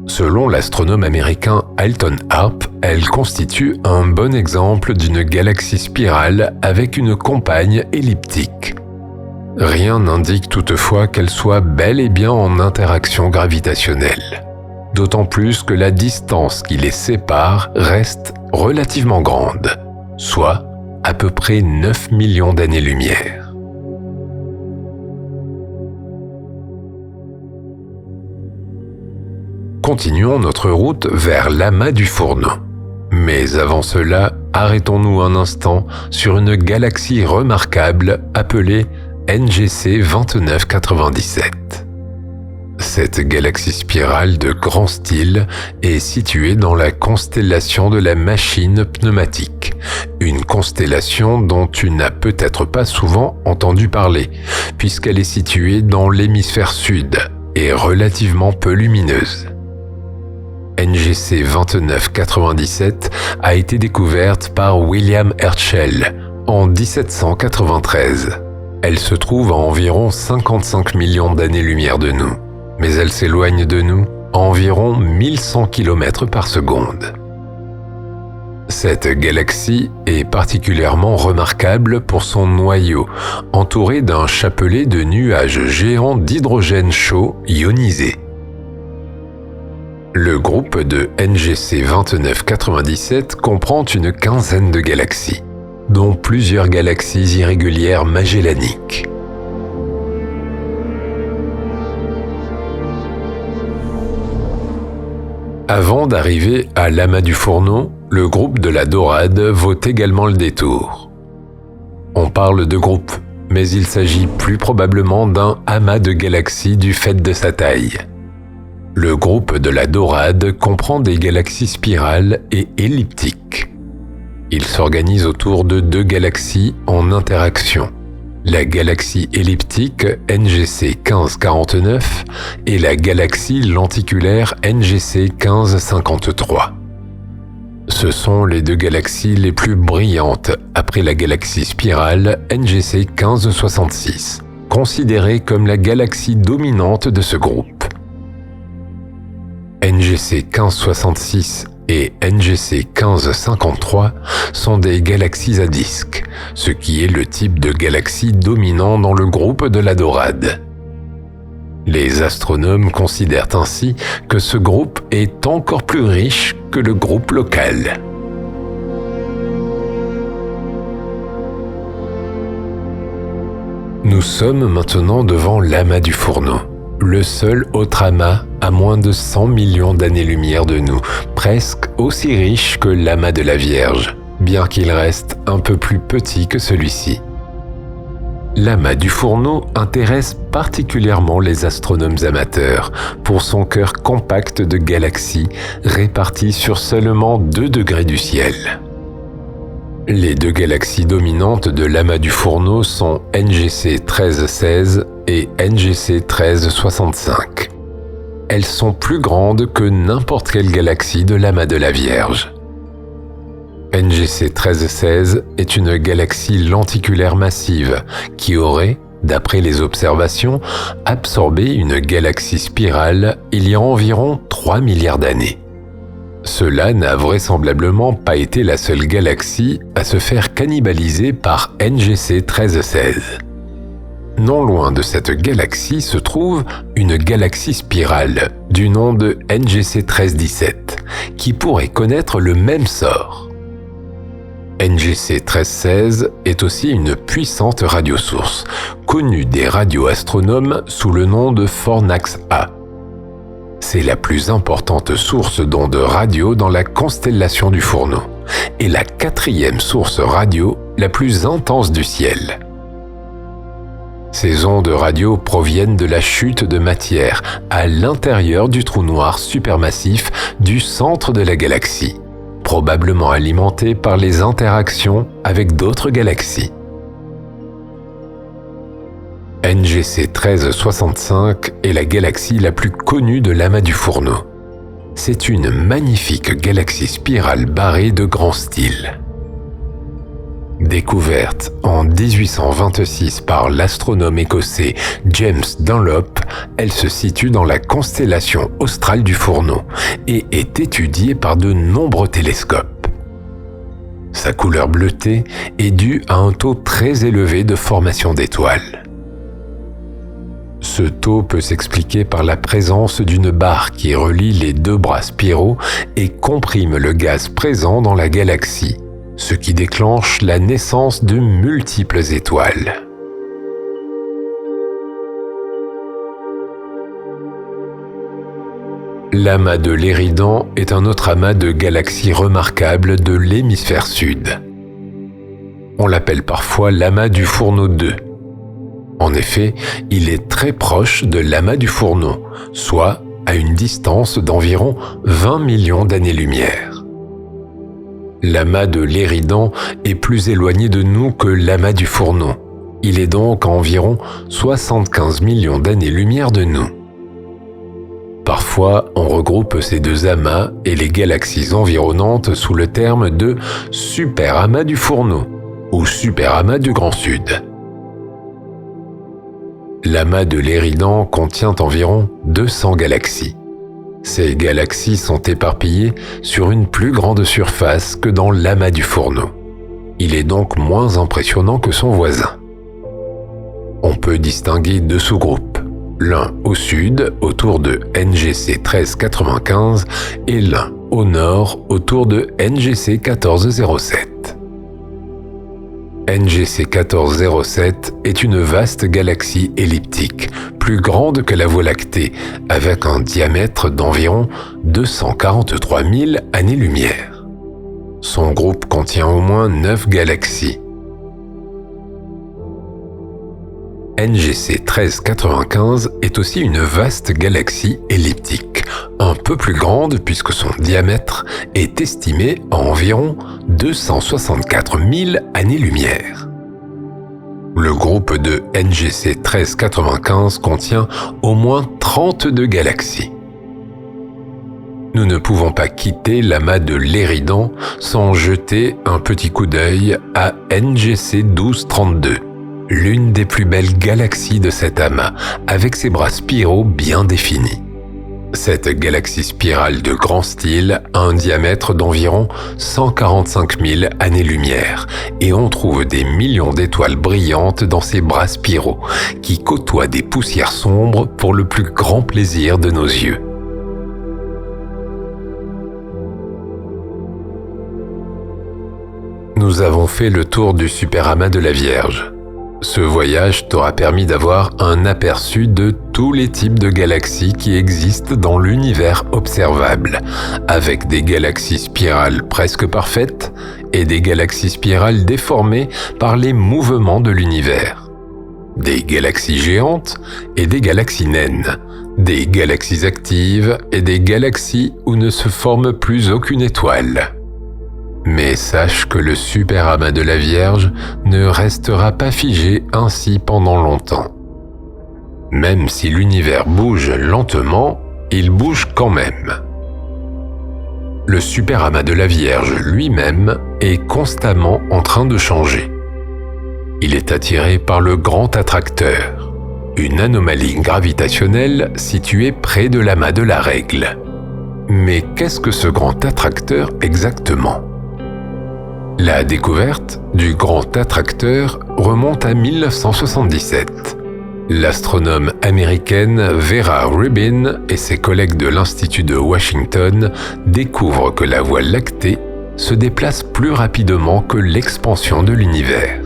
Selon l'astronome américain Alton Harp, elle constitue un bon exemple d'une galaxie spirale avec une compagne elliptique. Rien n'indique toutefois qu'elle soit bel et bien en interaction gravitationnelle. D'autant plus que la distance qui les sépare reste relativement grande, soit à peu près 9 millions d'années-lumière. Continuons notre route vers l'amas du Fourneau. Mais avant cela, arrêtons-nous un instant sur une galaxie remarquable appelée NGC 2997. Cette galaxie spirale de grand style est située dans la constellation de la Machine pneumatique, une constellation dont tu n'as peut-être pas souvent entendu parler, puisqu'elle est située dans l'hémisphère sud et relativement peu lumineuse. NGC 2997 a été découverte par William Herschel en 1793. Elle se trouve à environ 55 millions d'années-lumière de nous, mais elle s'éloigne de nous à environ 1100 km par seconde. Cette galaxie est particulièrement remarquable pour son noyau, entouré d'un chapelet de nuages géants d'hydrogène chaud ionisé. Le groupe de NGC 2997 comprend une quinzaine de galaxies, dont plusieurs galaxies irrégulières magellaniques. Avant d'arriver à l'amas du Fourneau, le groupe de la Daurade vaut également le détour. On parle de groupe, mais il s'agit plus probablement d'un amas de galaxies du fait de sa taille. Le groupe de la Daurade comprend des galaxies spirales et elliptiques. Il s'organise autour de deux galaxies en interaction, la galaxie elliptique NGC 1549 et la galaxie lenticulaire NGC 1553. Ce sont les deux galaxies les plus brillantes après la galaxie spirale NGC 1566, considérée comme la galaxie dominante de ce groupe. NGC 1566 et NGC 1553 sont des galaxies à disques, ce qui est le type de galaxie dominant dans le groupe de la Daurade. Les astronomes considèrent ainsi que ce groupe est encore plus riche que le groupe local. Nous sommes maintenant devant l'amas du Fourneau, le seul autre amas à moins de 100 millions d'années-lumière de nous, presque aussi riche que l'amas de la Vierge, bien qu'il reste un peu plus petit que celui-ci. L'amas du Fourneau intéresse particulièrement les astronomes amateurs pour son cœur compact de galaxies réparties sur seulement 2 degrés du ciel. Les deux galaxies dominantes de l'amas du Fourneau sont NGC 1316 et NGC 1365. Elles sont plus grandes que n'importe quelle galaxie de l'amas de la Vierge. NGC 1316 est une galaxie lenticulaire massive qui aurait, d'après les observations, absorbé une galaxie spirale il y a environ 3 milliards d'années. Cela n'a vraisemblablement pas été la seule galaxie à se faire cannibaliser par NGC 1316. Non loin de cette galaxie se trouve une galaxie spirale du nom de NGC 1317 qui pourrait connaître le même sort. NGC 1316 est aussi une puissante radiosource, connue des radioastronomes sous le nom de Fornax A. C'est la plus importante source d'ondes radio dans la constellation du Fourneau et la 4e source radio la plus intense du ciel. Ces ondes radio proviennent de la chute de matière à l'intérieur du trou noir supermassif du centre de la galaxie, probablement alimenté par les interactions avec d'autres galaxies. NGC 1365 est la galaxie la plus connue de l'amas du Fourneau. C'est une magnifique galaxie spirale barrée de grand style. Découverte en 1826 par l'astronome écossais James Dunlop, elle se situe dans la constellation australe du Fourneau et est étudiée par de nombreux télescopes. Sa couleur bleutée est due à un taux très élevé de formation d'étoiles. Ce taux peut s'expliquer par la présence d'une barre qui relie les deux bras spiraux et comprime le gaz présent dans la galaxie, ce qui déclenche la naissance de multiples étoiles. L'amas de l'Éridan est un autre amas de galaxies remarquables de l'hémisphère sud. On l'appelle parfois l'amas du Fourneau 2. En effet, il est très proche de l'amas du Fourneau, soit à une distance d'environ 20 millions d'années-lumière. L'amas de l'Éridan est plus éloigné de nous que l'amas du Fourneau. Il est donc à environ 75 millions d'années-lumière de nous. Parfois, on regroupe ces deux amas et les galaxies environnantes sous le terme de superamas du Fourneau ou superamas du Grand Sud. L'amas de l'Éridan contient environ 200 galaxies. Ces galaxies sont éparpillées sur une plus grande surface que dans l'amas du Fourneau. Il est donc moins impressionnant que son voisin. On peut distinguer deux sous-groupes, l'un au sud autour de NGC 1395 et l'un au nord autour de NGC 1407. NGC 1407 est une vaste galaxie elliptique, plus grande que la Voie lactée, avec un diamètre d'environ 243 000 années-lumière. Son groupe contient au moins 9 galaxies. NGC 1395 est aussi une vaste galaxie elliptique, un peu plus grande puisque son diamètre est estimé à environ 264 000 années-lumière. Le groupe de NGC 1395 contient au moins 32 galaxies. Nous ne pouvons pas quitter l'amas de l'Éridan sans jeter un petit coup d'œil à NGC 1232. L'une des plus belles galaxies de cet amas, avec ses bras spiraux bien définis. Cette galaxie spirale de grand style a un diamètre d'environ 145 000 années-lumière et on trouve des millions d'étoiles brillantes dans ses bras spiraux qui côtoient des poussières sombres pour le plus grand plaisir de nos yeux. Nous avons fait le tour du superamas de la Vierge. Ce voyage t'aura permis d'avoir un aperçu de tous les types de galaxies qui existent dans l'univers observable, avec des galaxies spirales presque parfaites et des galaxies spirales déformées par les mouvements de l'univers. Des galaxies géantes et des galaxies naines, des galaxies actives et des galaxies où ne se forme plus aucune étoile. Mais sache que le superamas de la Vierge ne restera pas figé ainsi pendant longtemps. Même si l'univers bouge lentement, il bouge quand même. Le superamas de la Vierge lui-même est constamment en train de changer. Il est attiré par le Grand Attracteur, une anomalie gravitationnelle située près de l'amas de la Règle. Mais qu'est-ce que ce Grand Attracteur exactement ? La découverte du Grand Attracteur remonte à 1977. L'astronome américaine Vera Rubin et ses collègues de l'Institut de Washington découvrent que la Voie lactée se déplace plus rapidement que l'expansion de l'univers.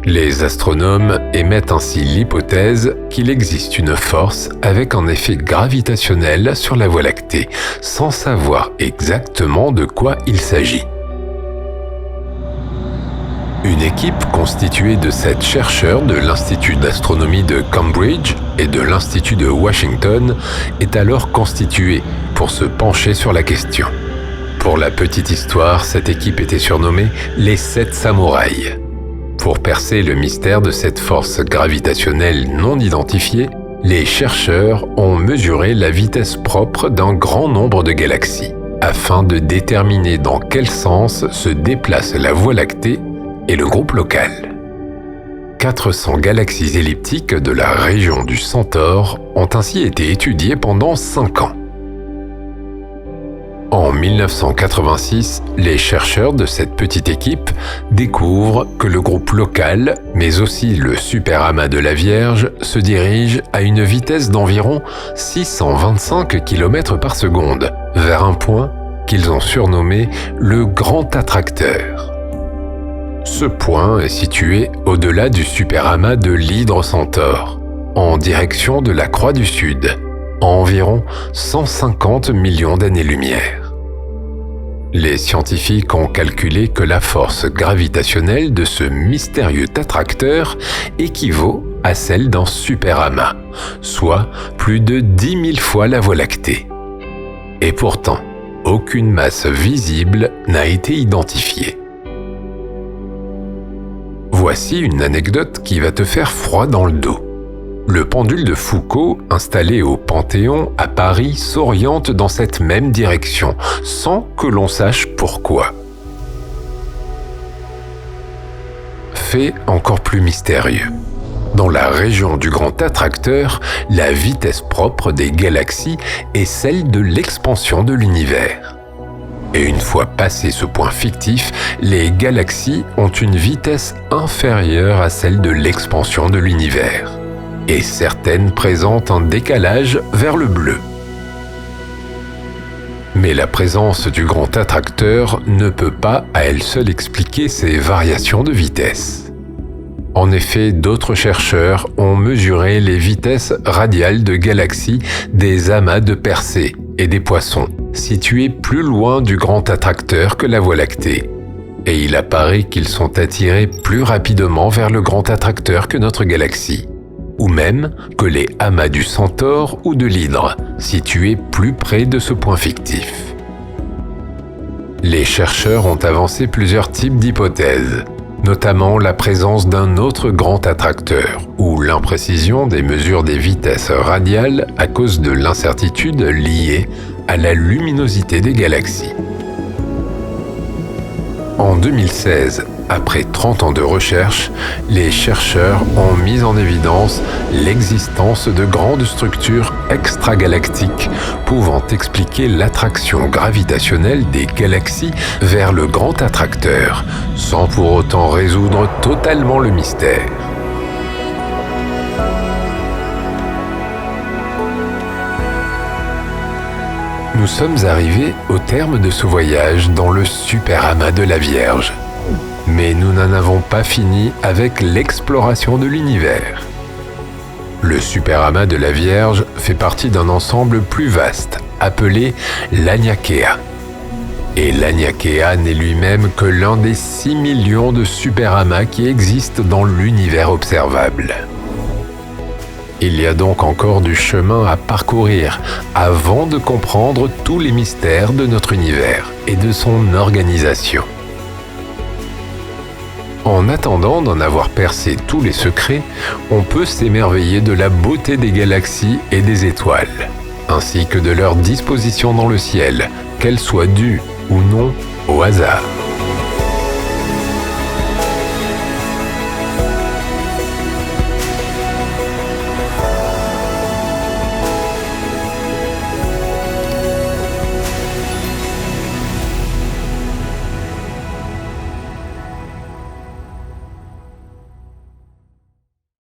Les astronomes émettent ainsi l'hypothèse qu'il existe une force avec un effet gravitationnel sur la Voie lactée, sans savoir exactement de quoi il s'agit. Une équipe constituée de 7 chercheurs de l'Institut d'astronomie de Cambridge et de l'Institut de Washington est alors constituée pour se pencher sur la question. Pour la petite histoire, cette équipe était surnommée les 7 samouraïs. Pour percer le mystère de cette force gravitationnelle non identifiée, les chercheurs ont mesuré la vitesse propre d'un grand nombre de galaxies, afin de déterminer dans quel sens se déplace la Voie lactée et le groupe local. 400 galaxies elliptiques de la région du Centaure ont ainsi été étudiées pendant 5 ans. En 1986, les chercheurs de cette petite équipe découvrent que le groupe local, mais aussi le superamas de la Vierge, se dirige à une vitesse d'environ 625 km par seconde, vers un point qu'ils ont surnommé le Grand Attracteur. Ce point est situé au-delà du superamas de l'Hydre Centaure, en direction de la Croix du Sud, à environ 150 millions d'années-lumière. Les scientifiques ont calculé que la force gravitationnelle de ce mystérieux attracteur équivaut à celle d'un superamas, soit plus de 10 000 fois la Voie lactée. Et pourtant, aucune masse visible n'a été identifiée. Voici une anecdote qui va te faire froid dans le dos. Le pendule de Foucault, installé au Panthéon à Paris, s'oriente dans cette même direction, sans que l'on sache pourquoi. Fait encore plus mystérieux. Dans la région du Grand Attracteur, la vitesse propre des galaxies est celle de l'expansion de l'univers. Et une fois passé ce point fictif, les galaxies ont une vitesse inférieure à celle de l'expansion de l'univers. Et certaines présentent un décalage vers le bleu. Mais la présence du Grand Attracteur ne peut pas à elle seule expliquer ces variations de vitesse. En effet, d'autres chercheurs ont mesuré les vitesses radiales de galaxies des amas de Persée et des Poissons, situés plus loin du Grand Attracteur que la Voie lactée. Et il apparaît qu'ils sont attirés plus rapidement vers le Grand Attracteur que notre galaxie, ou même que les amas du Centaure ou de l'Hydre, situés plus près de ce point fictif. Les chercheurs ont avancé plusieurs types d'hypothèses, notamment la présence d'un autre grand attracteur ou l'imprécision des mesures des vitesses radiales à cause de l'incertitude liée à la luminosité des galaxies. En 2016, après 30 ans de recherche, les chercheurs ont mis en évidence l'existence de grandes structures extragalactiques pouvant expliquer l'attraction gravitationnelle des galaxies vers le Grand Attracteur, sans pour autant résoudre totalement le mystère. Nous sommes arrivés au terme de ce voyage dans le superamas de la Vierge. Mais nous n'en avons pas fini avec l'exploration de l'univers. Le superamas de la Vierge fait partie d'un ensemble plus vaste, appelé l'Aniakea. Et l'Aniakea n'est lui-même que l'un des 6 millions de superamas qui existent dans l'univers observable. Il y a donc encore du chemin à parcourir avant de comprendre tous les mystères de notre univers et de son organisation. En attendant d'en avoir percé tous les secrets, on peut s'émerveiller de la beauté des galaxies et des étoiles, ainsi que de leur disposition dans le ciel, qu'elles soient dues ou non au hasard.